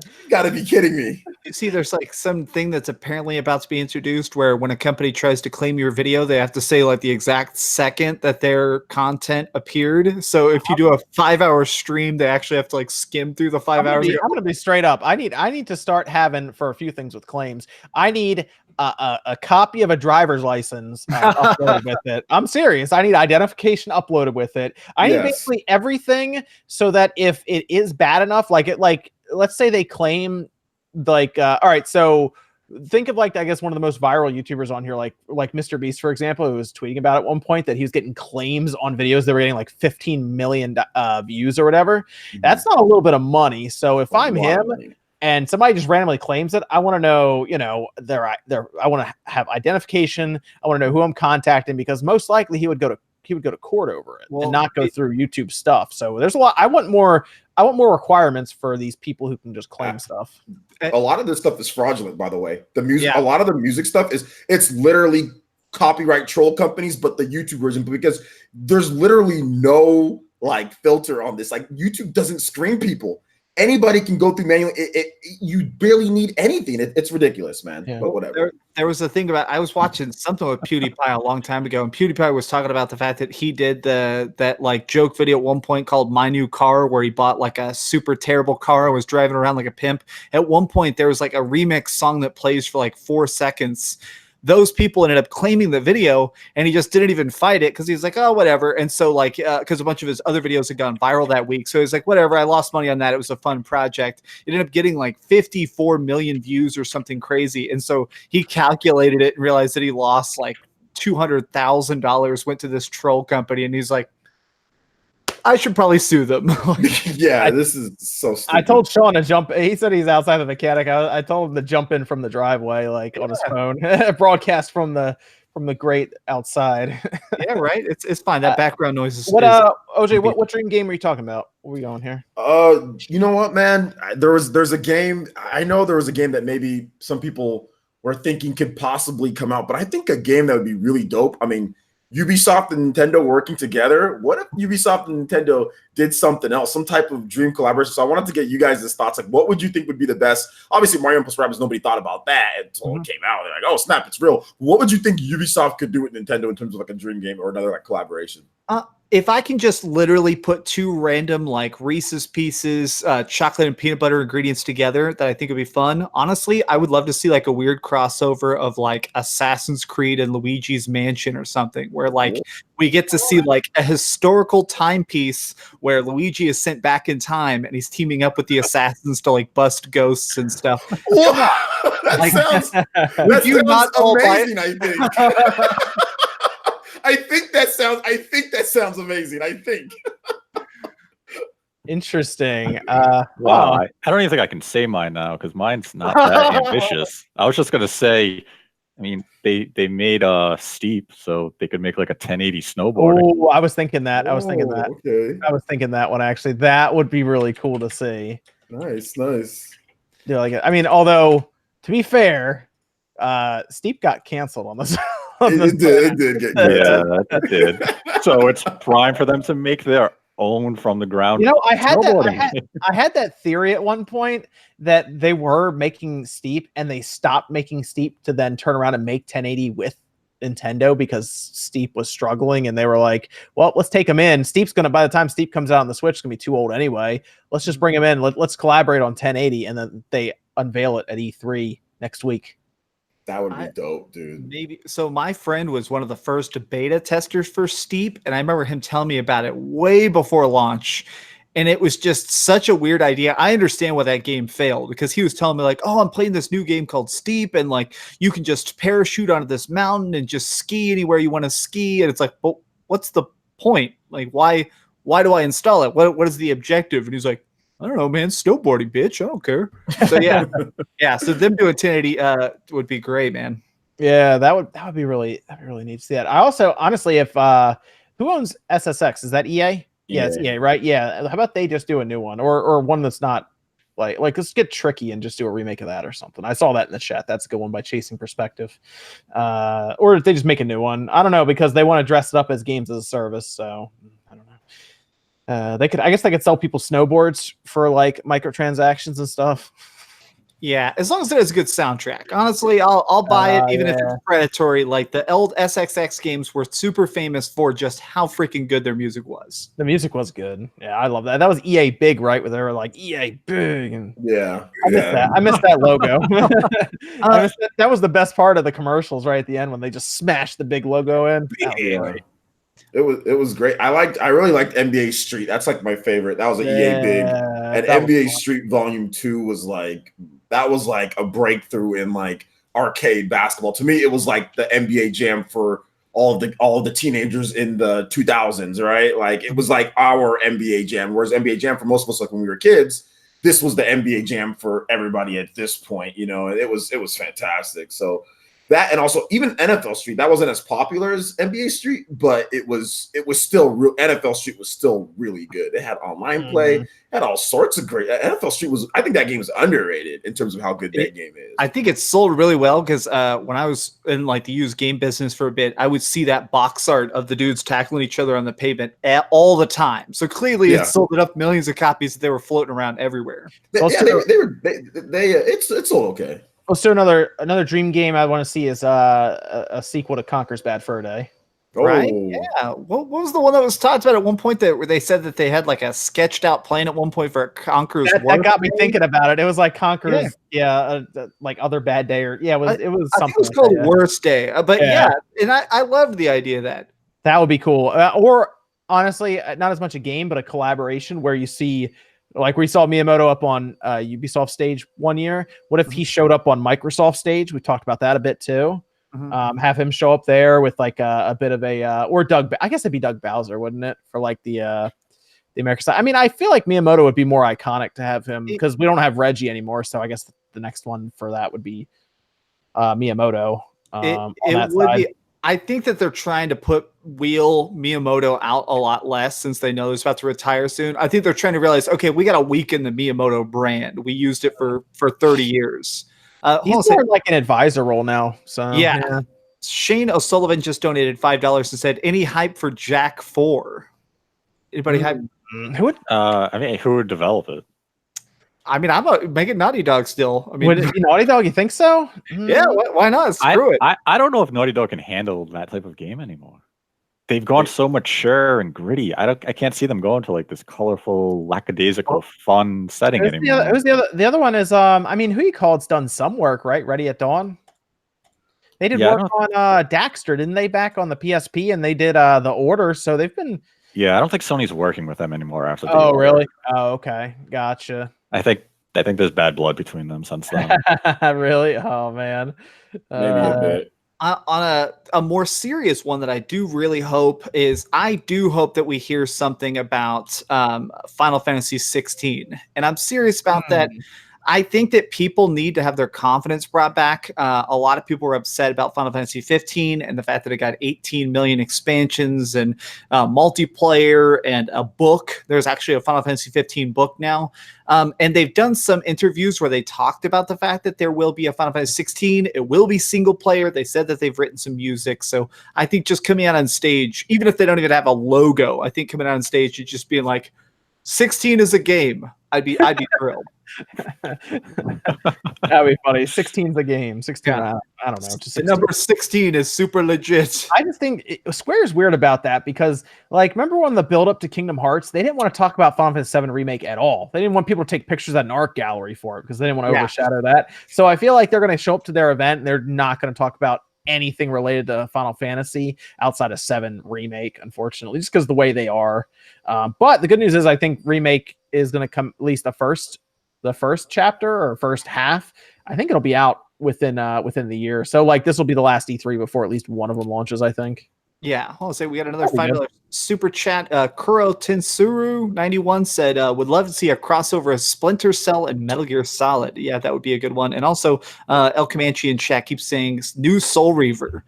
you gotta be kidding me. You see, there's like something that's apparently about to be introduced where when a company tries to claim your video, they have to say like the exact second that their content appeared. So if you do a 5-hour stream, they actually have to like skim through the 5 hours. I'm gonna be straight up. I need to start having, for a few things with claims, I need a copy of a driver's license uploaded with it. I'm serious. I need identification uploaded with it. I need basically everything so that if it is bad enough, let's say they claim like, all right, so think of like, I guess one of the most viral YouTubers on here, like Mr. Beast, for example, who was tweeting about at one point that he was getting claims on videos that were getting like 15 million views or whatever. Mm-hmm. That's not a little bit of money. So if I'm him, and somebody just randomly claims it, I want to know, I want to have identification. I want to know who I'm contacting, because most likely he would go to court over it and not go through YouTube stuff. So there's a lot. I want more requirements for these people who can just claim stuff. A lot of this stuff is fraudulent, by the way. The music, a lot of the music stuff it's literally copyright troll companies, but the YouTube version, because there's literally no like filter on this. Like YouTube doesn't screen people. Anybody can go through manually. You barely need anything. It's ridiculous, man. Yeah. But whatever. There was a thing about, I was watching something with PewDiePie a long time ago, and PewDiePie was talking about the fact that he did that like joke video at one point called My New Car, where he bought like a super terrible car and was driving around like a pimp. At one point, there was like a remix song that plays for like 4 seconds. Those people ended up claiming the video, and he just didn't even fight it because he's like, oh, whatever. And so like, because a bunch of his other videos had gone viral that week. So he's like, whatever, I lost money on that. It was a fun project. It ended up getting like 54 million views or something crazy. And so he calculated it and realized that he lost like $200,000, went to this troll company, and he's like, I should probably sue them. This is so stupid. I told Sean to jump. He said he's outside the mechanic. I told him to jump in from the driveway, like on his phone, broadcast from the grate outside. Yeah, right. It's fine. That background noise is. OJ? What dream game are you talking about? What are we going here? You know what, man? There's a game. I know there was a game that maybe some people were thinking could possibly come out, but I think a game that would be really dope. I mean, Ubisoft and Nintendo working together. What if Ubisoft and Nintendo did something else, some type of dream collaboration? So I wanted to get you guys' thoughts. Like, what would you think would be the best? Obviously, Mario plus Rabbids, nobody thought about that until it came out. They're like, oh snap, it's real. What would you think Ubisoft could do with Nintendo in terms of like a dream game or another like collaboration? If I can just literally put two random like Reese's Pieces, chocolate and peanut butter ingredients together that I think would be fun. Honestly, I would love to see like a weird crossover of like Assassin's Creed and Luigi's Mansion or something where like we get to see like a historical timepiece where Luigi is sent back in time and he's teaming up with the assassins to like bust ghosts and stuff. That sounds amazing, I think. I think that sounds amazing. I think. Interesting. Wow. I don't even think I can say mine now because mine's not that ambitious. I was just gonna say, I mean, they made Steep so they could make like a 1080 snowboarding. Oh, I was thinking that. I was thinking that. Okay. I was thinking that one actually. That would be really cool to see. Nice. Yeah, like I mean, although to be fair, Steep got canceled on this. It did get canceled. Yeah, that did. So it's prime for them to make their own from the ground. You know, I had that theory at one point that they were making Steep and they stopped making Steep to then turn around and make 1080 with Nintendo because Steep was struggling and they were like, well, let's take him in. Steep's gonna, by the time Steep comes out on the Switch, it's gonna be too old anyway. Let's just bring him in. Let's collaborate on 1080, and then they unveil it at E3 next week. That would be dope, dude. Maybe. So my friend was one of the first beta testers for Steep, and I remember him telling me about it way before launch. And it was just such a weird idea. I understand why that game failed because he was telling me like, oh, I'm playing this new game called Steep, and like you can just parachute onto this mountain and just ski anywhere you want to ski. And it's like, but what's the point? Like, why do I install it? What is the objective? And he's like, I don't know, man. Snowboarding, bitch. I don't care. So yeah, yeah. So them doing 1080 would be great, man. Yeah, that would be really neat to see that. I also honestly, if who owns SSX? Is that EA? Yeah, it's EA, right? Yeah. How about they just do a new one or one that's not like let's get tricky and just do a remake of that or something. I saw that in the chat. That's a good one by Chasing Perspective. Or if they just make a new one. I don't know because they want to dress it up as games as a service. So I don't know. I guess they could sell people snowboards for like microtransactions and stuff. Yeah, as long as it has a good soundtrack. Honestly, I'll buy it even if it's predatory. Like the old SXX games were super famous for just how freaking good their music was. The music was good. Yeah, I love that. That was EA Big, right? Where they were like EA Big, and I missed that logo. That was the best part of the commercials, right at the end when they just smashed the big logo in. Right. It was great. I really liked NBA Street. That's like my favorite. That was an EA Big. And NBA Street Volume 2 was like a breakthrough in like arcade basketball. To me, it was like the NBA Jam for all of the teenagers in the 2000s, right? Like it was like our NBA Jam. Whereas NBA Jam for most of us, like when we were kids, this was the NBA Jam for everybody at this point. You know, it was fantastic. So that, and also even NFL Street, that wasn't as popular as NBA Street, but it was still real. NFL Street was still really good. It had online play, had all sorts of great. NFL Street I think that game is underrated in terms of how good that game is. I think it sold really well because when I was in like the used game business for a bit, I would see that box art of the dudes tackling each other on the pavement all the time. So clearly, it sold it up millions of copies that they were floating around everywhere. It's sold okay. So another dream game I want to see is a sequel to Conker's Bad Fur Day. Right? Yeah. What was the one that was talked about at one point where they said that they had like a sketched out plan at one point for Conker's? That got me thinking about it. It was like Conker's, like Other Bad Day, or it was something. I think it was called Worst Day. But and I loved the idea of that. That would be cool. Or honestly, not as much a game, but a collaboration where you see. Like we saw Miyamoto up on Ubisoft stage one year. What if he showed up on Microsoft stage? We talked about that a bit too. Have him show up there with like a bit of a or Doug. I guess it'd be Doug Bowser, wouldn't it? For like the American side. I mean, I feel like Miyamoto would be more iconic to have him because we don't have Reggie anymore. So I guess the next one for that would be Miyamoto. It would be. I think that they're trying to wheel Miyamoto out a lot less since they know he's about to retire soon. I think they're trying to realize, okay, we got to weaken the Miyamoto brand. We used it for 30 years. He's more like an advisor role now. So yeah. Shane O'Sullivan just donated $5 and said, "Any hype for Jack 4?" Anybody hype? Who would? I mean, who would develop it? I mean, make it Naughty Dog still. I mean, Would it be Naughty Dog? You think so? yeah, why not? Screw it. I don't know if Naughty Dog can handle that type of game anymore. They've gone so mature and gritty. I can't see them going to like this colorful, lackadaisical, fun setting anymore. Who's the other? The other one is I mean, Who You Called's done some work, right? Ready at Dawn. They did work on Daxter, didn't they? Back on the PSP, and they did The Order. So they've been. Yeah, I don't think Sony's working with them anymore after. Oh, really? Oh, okay, gotcha. I think there's bad blood between them since then. Really? Oh man. Maybe a bit. On a more serious one that I do really hope is, I do hope that we hear something about Final Fantasy 16, and I'm serious about that. I think that people need to have their confidence brought back. A lot of people were upset about Final Fantasy 15 and the fact that it got 18 million expansions and multiplayer and a book. There's actually a Final Fantasy 15 book now. And they've done some interviews where they talked about the fact that there will be a Final Fantasy 16. It will be single player. They said that they've written some music. So I think just coming out on stage, even if they don't even have a logo, I think coming out on stage and just being like, 16 is a game, I'd be thrilled. That'd be funny. 16's a game. 16. Yeah. I don't know. Just the number 16 is super legit. I just think Square's weird about that because, like, remember when the build up to Kingdom Hearts, they didn't want to talk about Final Fantasy VII Remake at all. They didn't want people to take pictures at an art gallery for it because they didn't want to overshadow that. So I feel like they're going to show up to their event and they're not going to talk about anything related to Final Fantasy outside of 7 Remake, unfortunately, just because the way they are. But the good news is I think Remake is going to come, at least the first chapter or first half. I think it'll be out within the year. So like this will be the last E3 before at least one of them launches, I think. Yeah, hold on a second. We got another $5 super chat. Kuro Tensuru 91 said, would love to see a crossover of Splinter Cell and Metal Gear Solid. Yeah, that would be a good one. And also, El Comanche in chat keeps saying new Soul Reaver.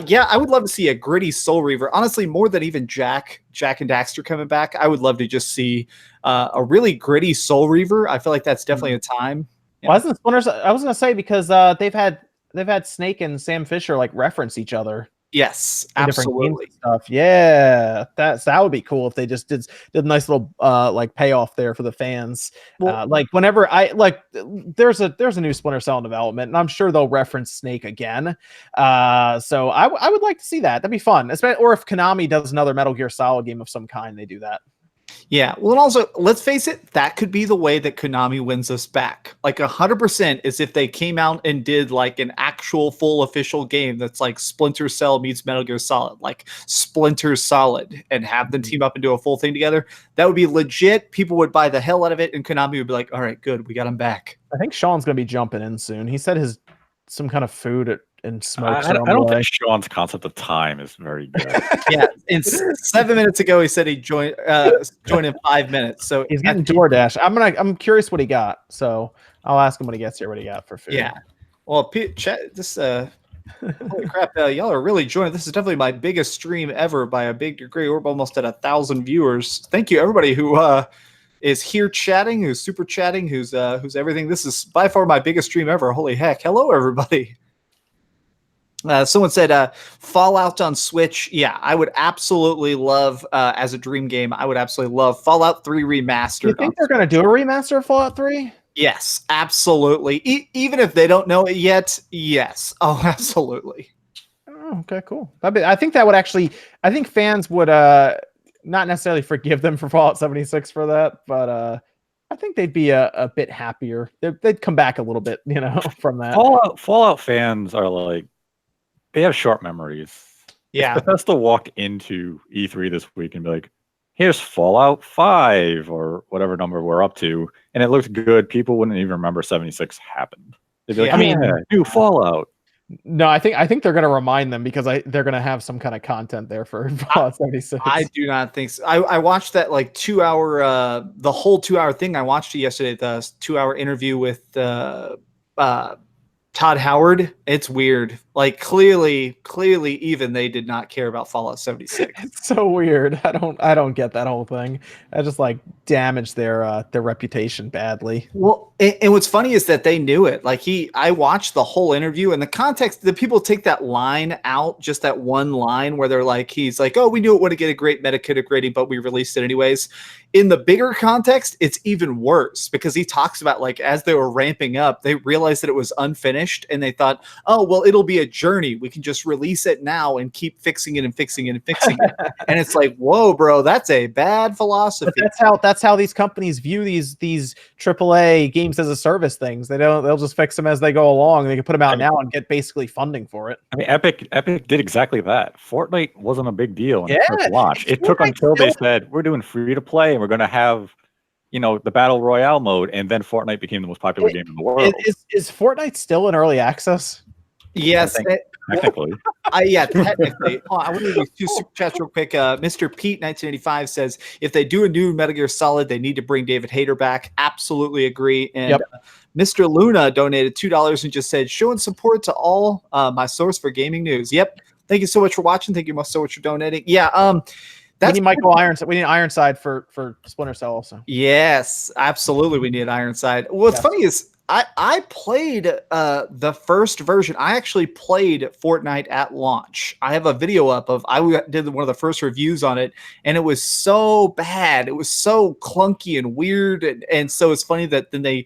Yeah, I would love to see a gritty Soul Reaver. Honestly, more than even Jack and Daxter coming back, I would love to just see a really gritty Soul Reaver. I feel like that's definitely a time. Yeah. Well, I was gonna say because they've had Snake and Sam Fisher like reference each other. Yes, absolutely. Stuff. Yeah, that would be cool if they just did a nice little like payoff there for the fans. Well, like whenever there's a new Splinter Cell in development, and I'm sure they'll reference Snake again. So I would like to see that. That'd be fun. Or if Konami does another Metal Gear Solid game of some kind, they do that. Yeah, well, and also, let's face it, that could be the way that Konami wins us back. Like 100% is if they came out and did like an actual full official game that's like Splinter Cell meets Metal Gear Solid, like Splinter Solid, and have them team up and do a full thing together. That would be legit. People would buy the hell out of it, and Konami would be like, all right, good, we got him back. I think Sean's going to be jumping in soon. He said some kind of food and smokes. I don't think Sean's concept of time is very good. Yeah, 7 minutes ago he said he'd join in 5 minutes. So he's getting DoorDash. I'm curious what he got. So I'll ask him when he gets here what he got for food. Yeah. Well, chat this. Holy crap! Y'all are really joining. This is definitely my biggest stream ever by a big degree. We're almost at 1,000 viewers. Thank you everybody who is here chatting, who's super chatting, who's everything. This is by far my biggest stream ever. Holy heck! Hello everybody. Someone said Fallout on Switch. Yeah, I would absolutely love as a dream game. I would absolutely love Fallout 3 Remastered. You think they're going to do a remaster of Fallout 3? Yes, absolutely. Even if they don't know it yet, yes. Oh, absolutely. Oh, okay, cool. I think that would actually. I think fans would not necessarily forgive them for Fallout 76 for that, but I think they'd be a bit happier. They'd come back a little bit, from that. Fallout fans are like. They have short memories. Yeah. It's best to walk into E3 this week and be like, here's Fallout 5 or whatever number we're up to. And it looks good. People wouldn't even remember 76 happened. They'd be like, new Fallout. No, I think they're going to remind them because they're going to have some kind of content there for Fallout 76. I do not think so. I watched that like 2 hour, the whole 2 hour thing. I watched it yesterday, the 2 hour interview with Todd Howard, it's weird. Like clearly, even they did not care about Fallout 76. It's so weird. I don't get that whole thing. I just like damaged their reputation badly. Well, and what's funny is that they knew it. Like I watched the whole interview, and the context, the people take that line out, just that one line where they're like, he's like, oh, we knew it wouldn't get a great Metacritic rating, but we released it anyways. In the bigger context, it's even worse because he talks about like as they were ramping up, they realized that it was unfinished, and they thought, oh, well, it'll be a journey. We can just release it now and keep fixing it and fixing it and fixing it. And it's like, whoa, bro, that's a bad philosophy. But that's how these companies view these AAA games as a service things. They'll just fix them as they go along. They can put them out now and get basically funding for it. I mean, Epic did exactly that. Fortnite wasn't a big deal in its first launch. It took Fortnite until they still- said we're doing free to play and we're going to have, the battle royale mode, and then Fortnite became the most popular game in the world. Is Fortnite still in early access? Yes. Technically. Yeah, technically. I want to do 2 super chats real quick. Mr. Pete 1985 says, if they do a new Metal Gear Solid, they need to bring David Hayter back. Absolutely agree. And Mr. Luna donated $2 and just said, showing support to all my source for gaming news. Yep. Thank you so much for watching. Thank you so much for donating. Yeah. We need Michael Ironside. We need Ironside for Splinter Cell also. Yes, absolutely. We need Ironside. What's funny is I played the first version. I actually played Fortnite at launch. I have a video up of I did one of the first reviews on it, and it was so bad. It was so clunky and weird, and so it's funny that then they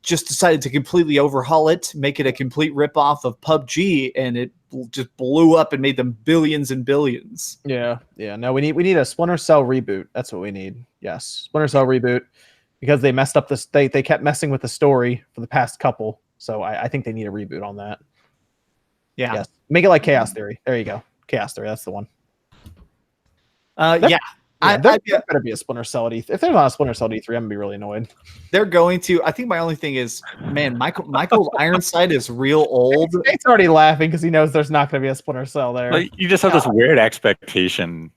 just decided to completely overhaul it, make it a complete ripoff of PUBG, and it just blew up and made them billions and billions. Yeah. No, we need a Splinter Cell reboot. That's what we need. Yes, Splinter Cell reboot, because they messed up this. They kept messing with the story for the past couple. So I think they need a reboot on that. Yeah. Yes. Make it like Chaos Theory. There you go. Chaos Theory. That's the one. There better be a Splinter Cell at E3. If there's not a Splinter Cell at E3, I'm gonna be really annoyed. They're going to. I think my only thing is, man, Michael Ironside is real old. Nate's already laughing because he knows there's not going to be a Splinter Cell there. Like, you just have this weird expectation.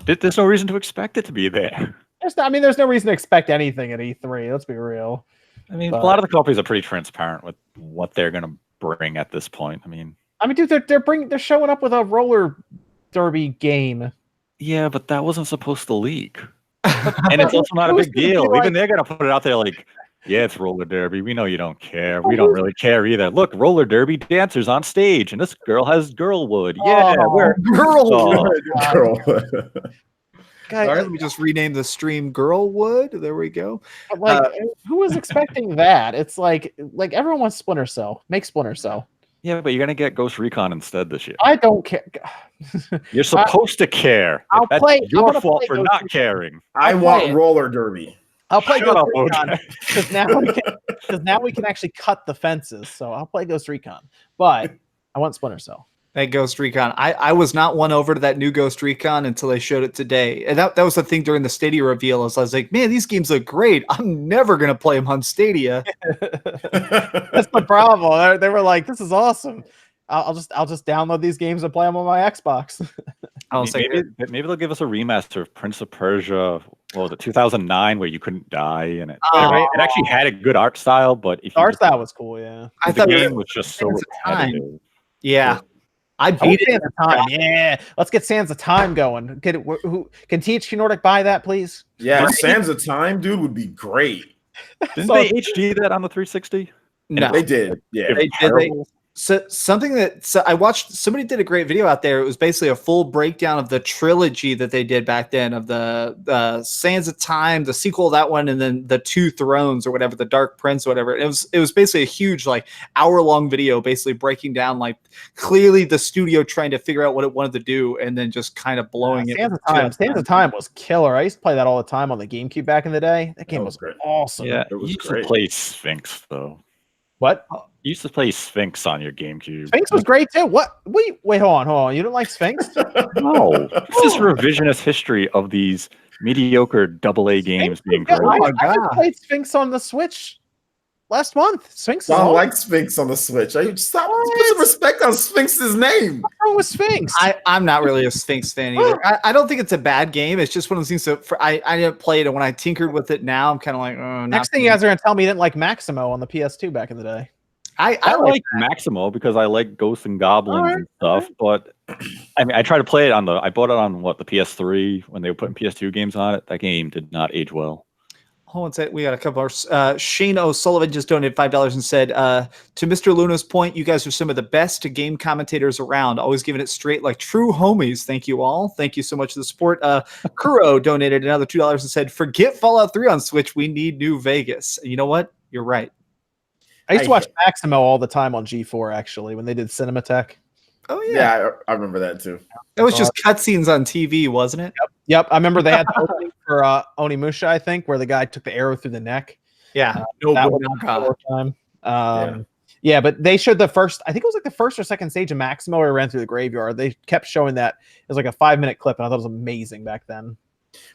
There's no reason to expect it to be there. There's no reason to expect anything at E3. Let's be real. A lot of the companies are pretty transparent with what they're going to bring at this point. Dude, they're showing up with a roller derby game. Yeah, but that wasn't supposed to leak. And it's also not a big deal. Even they're going to put it out there like, yeah, it's roller derby. We know you don't care. We don't really care either. Look, roller derby dancers on stage, and this girl has girlwood. Yeah, we're Girlwood. Girlwood. All right, let me just rename the stream Girlwood. There we go. But who was expecting that? It's like everyone wants Splinter Cell. Make Splinter Cell. Yeah, but you're going to get Ghost Recon instead this year. I don't care. You're supposed to care. That's your fault for not caring. I want roller derby. I'll play Ghost Recon because now we can actually cut the fences. So I'll play Ghost Recon, but I want Splinter Cell. That Ghost Recon. I was not won over to that new Ghost Recon until they showed it today. And that was the thing during the Stadia reveal. I was like, man, these games look great. I'm never going to play them on Stadia. That's the problem. They were like, this is awesome. I'll just download these games and play them on my Xbox. Maybe they'll give us a remaster of Prince of Persia. What was it, 2009, where you couldn't die, and it actually had a good art style, but if the art style was cool. Yeah, I thought the game was just so repetitive. Yeah. I beat it. Sands of Time. Yeah, let's get Sands of Time going. Can THQ Nordic buy that, please? Yeah, Sands of Time, dude, would be great. Didn't they HD that on the 360? No, they did. Yeah, they did. So I watched, somebody did a great video out there. It was basically a full breakdown of the trilogy that they did back then, of the Sands of Time, the sequel of that one, and then the Two Thrones or whatever, the Dark Prince or whatever. It was basically a huge hour-long video basically breaking down clearly the studio trying to figure out what it wanted to do and then just kind of blowing it. Sands of Time was killer. I used to play that all the time on the GameCube back in the day. That game was awesome. Yeah, it was great. To play Sphinx though. What? You used to play Sphinx on your GameCube. Sphinx was great too. What? Wait, hold on. You didn't like Sphinx? No. This is revisionist history of these mediocre AA games being great. I just played Sphinx on the Switch last month. Sphinx. I don't like Sphinx on the Switch. Put some respect on Sphinx's name. What's wrong with Sphinx? I'm not really a Sphinx fan either. I don't think it's a bad game. It's just one of those things. I didn't play it, and when I tinkered with it now, I'm kind of like, oh. Next thing you guys are gonna tell me you didn't like Maximo on the PS2 back in the day. I like Maximo because I like ghosts and goblins and stuff. But I mean, I tried to play it I bought it on the PS3 when they were putting PS2 games on it. That game did not age well. Hold on a sec. We got a couple more. Shane O'Sullivan just donated $5 and said, to Mr. Luna's point, you guys are some of the best game commentators around, always giving it straight like true homies. Thank you all. Thank you so much for the support. Kuro donated another $2 and said, forget Fallout 3 on Switch. We need New Vegas. And you know what? You're right. I used to watch Maximo all the time on G4, actually, when they did Cinematech. Oh, yeah. Yeah, I remember that too. It was just cutscenes on TV, wasn't it? Yep. I remember they had the opening for Onimusha, I think, where the guy took the arrow through the neck. Yeah. That was the time. Yeah, but they showed the first, I think it was like the first or second stage of Maximo where he ran through the graveyard. They kept showing that. It was like a 5-minute clip, and I thought it was amazing back then.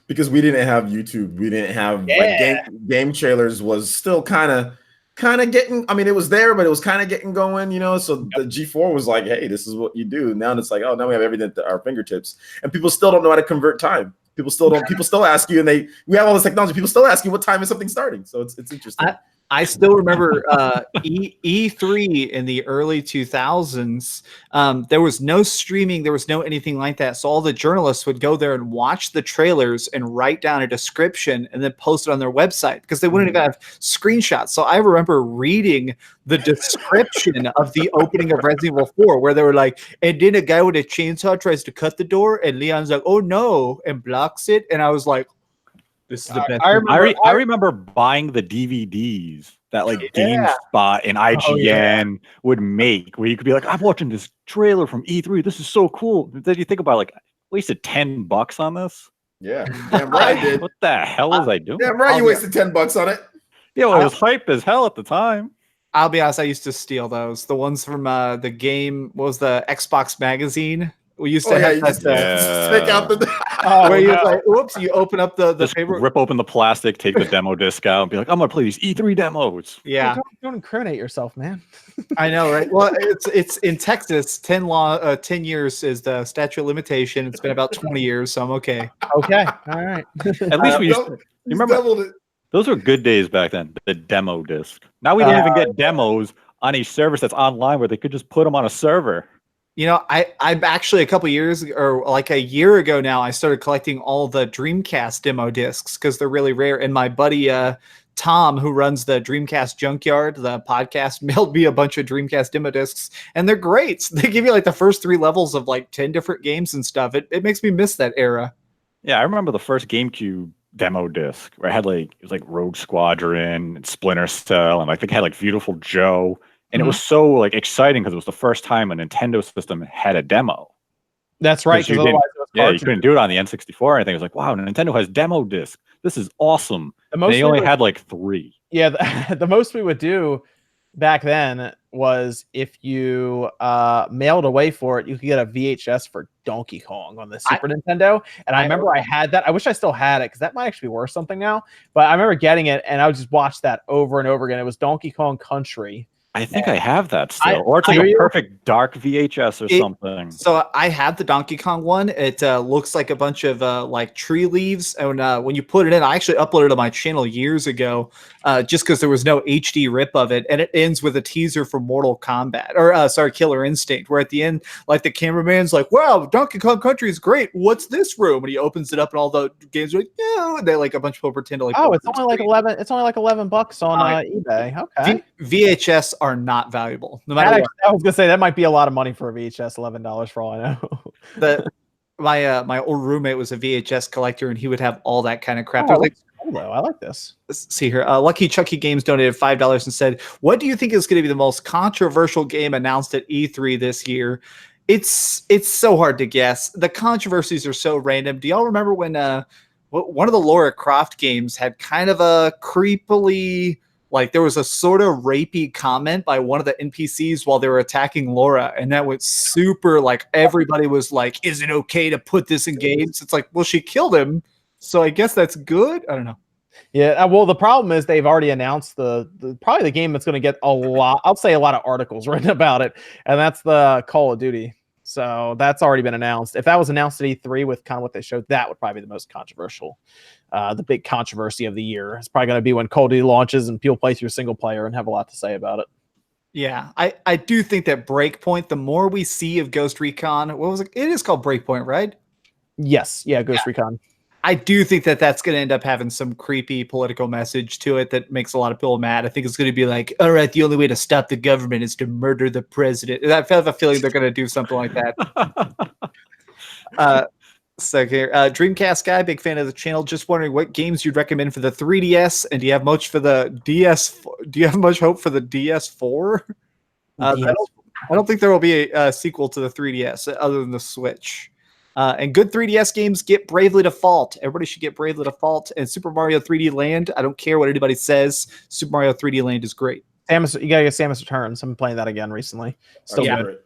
Because we didn't have YouTube. We didn't have game trailers was still kind of getting, I mean, it was there, but it was kind of getting going, so the G4 was like, hey, this is what you do. Now it's like, oh, now we have everything at our fingertips, and people still don't know how to convert time. People still ask you, and we have all this technology. People still ask you what time is something starting. So it's interesting. I still remember E3 in the early 2000s. There was no streaming. There was no anything like that. So all the journalists would go there and watch the trailers and write down a description and then post it on their website because they wouldn't even have screenshots. So I remember reading the description of the opening of Resident Evil 4 where they were like, and then a guy with a chainsaw tries to cut the door and Leon's like, oh no, and blocks it. And I was like, this is the best. I remember buying the DVDs that GameSpot and IGN would make, where you could be like, I'm watching this trailer from E3. This is so cool. Then you think about I wasted $10 on this. Yeah, damn right I did. What the hell was I doing? Damn right you wasted $10 on it. Yeah, well, it was hype as hell at the time. I'll be honest, I used to steal those. The ones from the game, what was the Xbox magazine? We used to have that. Take out the. Where you like, whoops! You open up the paper, rip open the plastic, take the demo disc out, and be like, "I'm gonna play these E3 demos." Yeah, don't incriminate yourself, man. I know, right? Well, it's in Texas. 10 years is the statute of limitation. It's been about 20 years, so I'm okay. Okay, all right. At least you remember those were good days back then. The demo disc. Now we don't even get demos on a service that's online where they could just put them on a server. I'm actually a couple years or like a year ago now, I started collecting all the Dreamcast demo discs because they're really rare. And my buddy Tom, who runs the Dreamcast Junkyard, the podcast, mailed me a bunch of Dreamcast demo discs, and they're great. They give you the first 3 levels of 10 different games and stuff. It makes me miss that era. Yeah, I remember the first GameCube demo disc where I had it was Rogue Squadron and Splinter Cell, and I think it had Beautiful Joe. And it was so exciting because it was the first time a Nintendo system had a demo. That's right. You couldn't do it on the N64 or anything. It was wow, Nintendo has demo disc. This is awesome. They only had 3. Yeah, the most we would do back then was if you mailed away for it, you could get a VHS for Donkey Kong on the Super Nintendo. And I remember I had that. I wish I still had it because that might actually be worth something now. But I remember getting it, and I would just watch that over and over again. It was Donkey Kong Country. I think I have that still, or it's a perfect dark VHS or something. So I have the Donkey Kong one. It looks like a bunch of tree leaves, and when you put it in, I actually uploaded it on my channel years ago, just because there was no HD rip of it, and it ends with a teaser for Mortal Kombat, or Killer Instinct, where at the end, the cameraman's like, "Wow, Donkey Kong Country is great. What's this room?" And he opens it up, and all the games are like, "Yeah," and they a bunch of people pretend to oh, it's only $11. It's only $11 on eBay. Okay, VHS are not valuable. No matter what. I was gonna say that might be a lot of money for a VHS. $11 for all I know. My old roommate was a VHS collector, and he would have all that kind of crap. I like this. Let's see here. Lucky Chucky Games donated $5 and said, "What do you think is going to be the most controversial game announced at E3 this year?" It's so hard to guess. The controversies are so random. Do y'all remember when one of the Lara Croft games had kind of a creepily there was a sort of rapey comment by one of the NPCs while they were attacking Laura, and that was super everybody was like, "Is it okay to put this in games?" It's well, she killed him, so I guess that's good. I don't know. Yeah, well, the problem is they've already announced probably the game that's going to get a lot of articles written about it, and that's the Call of Duty. So that's already been announced. If that was announced at E3 with kind of what they showed, that would probably be the most controversial. The big controversy of the year is probably going to be when Call of Duty launches and people play through single player and have a lot to say about it. Yeah, I do think that Breakpoint, the more we see of Ghost Recon, what was it? It is called Breakpoint, right? Yes, yeah, Ghost Recon. I do think that that's going to end up having some creepy political message to it that makes a lot of people mad. I think it's going to be like, all right, the only way to stop the government is to murder the president. And I have a feeling they're going to do something like that. So here, Dreamcast Guy, big fan of the channel. Just wondering what games you'd recommend for the 3DS, and do you have much for the DS? Do you have much hope for the DS4? I don't think there will be a sequel to the 3DS other than the Switch. And good 3DS games, get Bravely Default. Everybody should get Bravely Default. And Super Mario 3D Land, I don't care what anybody says. Super Mario 3D Land is great. Samus, you gotta get Samus Returns. I've been playing that again recently. Still Yeah. good.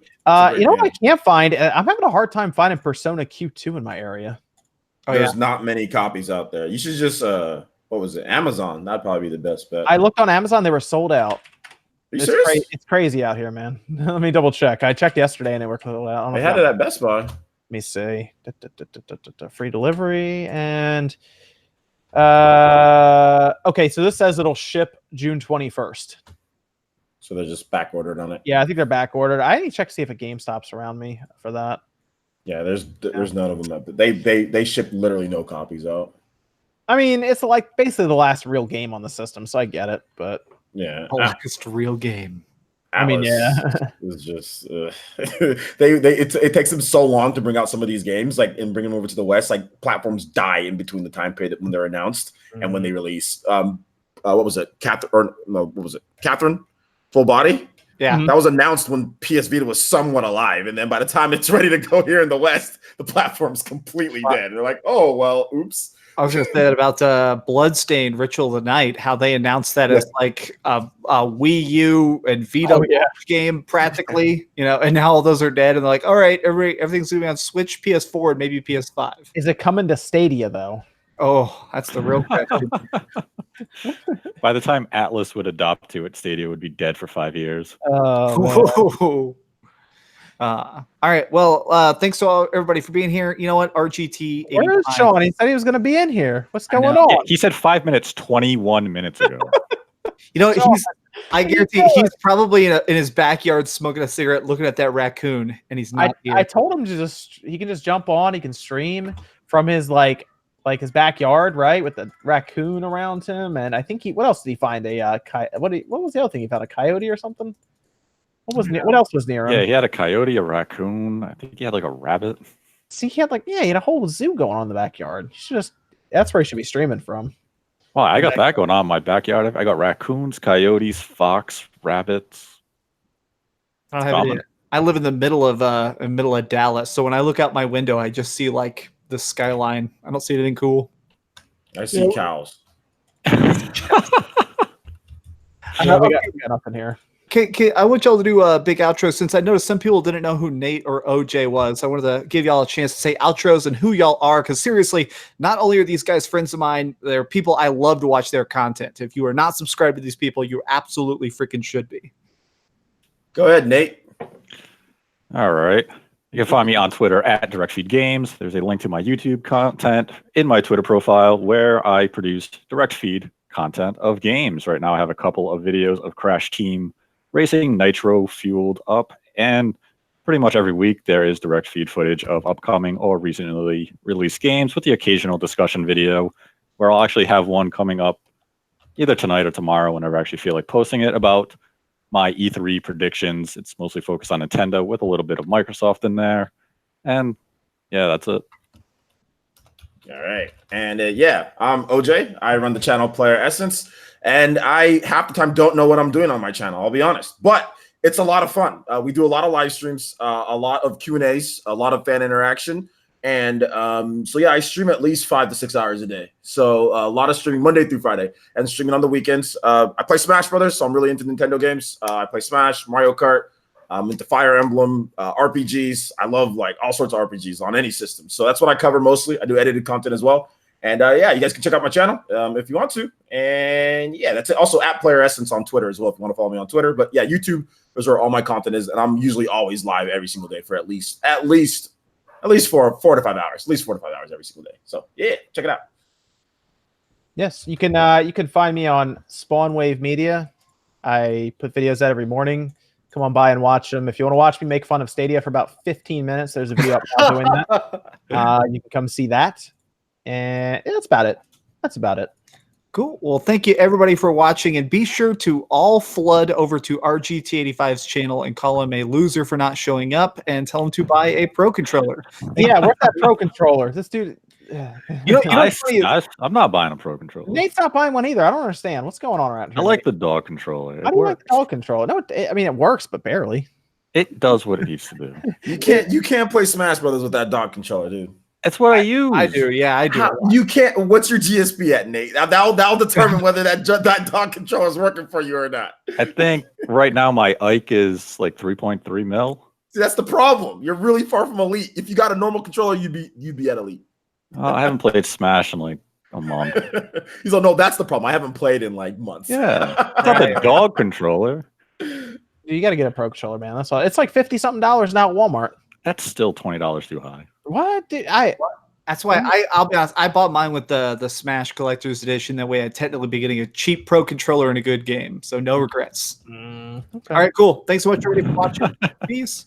You know what I can't find? I'm having a hard time finding Persona Q2 in my area. There's not many copies out there. You should just what was it? Amazon. That'd probably be the best bet. I looked on Amazon; they were sold out. Are you serious? It's crazy out here, man. Let me double check. I checked yesterday and they were sold out. They had it at Best Buy. Let me see. Free delivery and okay. So this says it'll ship June 21st. So they're just back ordered on it. Yeah, I think they're back ordered. I need to check to see if a GameStop's around me for that. Yeah, there's none of them up. They ship literally no copies out. I mean, it's like basically the last real game on the system, so I get it. But yeah, last real game. I mean, yeah, it's just it takes them so long to bring out some of these games, like and bring them over to the West. Like platforms die in between the time period when they're announced and when they release. What was it? Catherine, Full Body. Yeah, that was announced when PS Vita was somewhat alive, and then by the time it's ready to go here in the West, the platform's completely dead. They're like, oh well, oops. I was going to say that about Bloodstained Ritual of the Night, how they announced that as like a Wii U and Vita game practically, and now all those are dead. And they're like, all right, everything's going to be on Switch, PS4, and maybe PS5. Is it coming to Stadia, though? Oh, that's the real question. By the time Atlas would adopt to it, Stadia would be dead for 5 years. All right. Well, thanks to everybody for being here. You know what? RGT. Where is Sean? He said he was going to be in here. What's going on? Yeah, he said 5 minutes, 21 minutes ago. I guarantee he's probably in his backyard smoking a cigarette, looking at that raccoon, and he's not here. I told him he can just jump on. He can stream from his like his backyard, right, with the raccoon around him. And I think what else did he find? What was the other thing he found? A coyote or something? What else was near him? Yeah, he had a coyote, a raccoon. I think he had like a rabbit. See, he had a whole zoo going on in the backyard. That's where he should be streaming from. Well, I got that going on in my backyard. I got raccoons, coyotes, fox, rabbits. I don't have it. I live in the middle of Dallas, so when I look out my window, I just see like the skyline. I don't see anything cool. I see cows. We got nothing here. Okay, I want y'all to do a big outro since I noticed some people didn't know who Nate or OJ was. I wanted to give y'all a chance to say outros and who y'all are, because seriously, not only are these guys friends of mine, they're people I love to watch their content. If you are not subscribed to these people, you absolutely freaking should be. Go ahead, Nate. All right. You can find me on Twitter at DirectFeed Games. There's a link to my YouTube content in my Twitter profile where I produce DirectFeed content of games. Right now I have a couple of videos of Crash Team Racing Nitro fueled up, and pretty much every week there is direct feed footage of upcoming or recently released games with the occasional discussion video where I'll actually have one coming up either tonight or tomorrow whenever I actually feel like posting it about my E3 predictions. It's mostly focused on Nintendo with a little bit of Microsoft in there. And yeah, that's it. All right. And I'm OJ. I run the channel PlayerEssence. And I half the time don't know what I'm doing on my channel, I'll be honest. But it's a lot of fun. We do a lot of live streams, a lot of Q&As, a lot of fan interaction. And I stream at least 5 to 6 hours a day. So a lot of streaming Monday through Friday and streaming on the weekends. I play Smash Brothers, so I'm really into Nintendo games. I play Smash, Mario Kart. I'm into Fire Emblem, RPGs. I love like all sorts of RPGs on any system. So that's what I cover mostly. I do edited content as well. And you guys can check out my channel if you want to. And that's it. Also at PlayerEssence on Twitter as well if you want to follow me on Twitter. But yeah, YouTube is where all my content is, and I'm usually always live every single day for at least 4 to 5 hours. At least 4 to 5 hours every single day. So yeah, check it out. Yes, you can find me on SpawnWave Media. I put videos out every morning. Come on by and watch them. If you want to watch me make fun of Stadia for about 15 minutes, there's a video up now doing that. You can come see that. And that's about it. That's about it. Cool. Well, thank you everybody for watching, and be sure to all flood over to RGT85's channel and call him a loser for not showing up, and tell him to buy a Pro controller. Yeah, where's that Pro controller? This dude. I'm not buying a Pro controller. Nate's not buying one either. I don't understand what's going on around here. I like the dog controller. How do you like the dog controller? No, I mean it works, but barely. It does what it needs to do. You can't play Smash Brothers with that dog controller, dude. That's what I use. I do. Yeah, I do. You can't. What's your GSP at, Nate? That'll determine whether that dog controller is working for you or not. I think right now my Ike is like 3.3 mil. See, that's the problem. You're really far from elite. If you got a normal controller, you'd be at elite. I haven't played Smash in like a month. He's like, no, that's the problem. I haven't played in like months. Yeah, it's not the dog controller. You got to get a Pro controller, man. That's all. It's like $50-something now at Walmart. That's still $20 too high. What? Dude, That's why I'll be honest. I bought mine with the Smash Collector's Edition. That way, I'd technically be getting a cheap Pro controller and a good game. So no regrets. Okay. All right, cool. Thanks so much, everybody, for watching. Peace.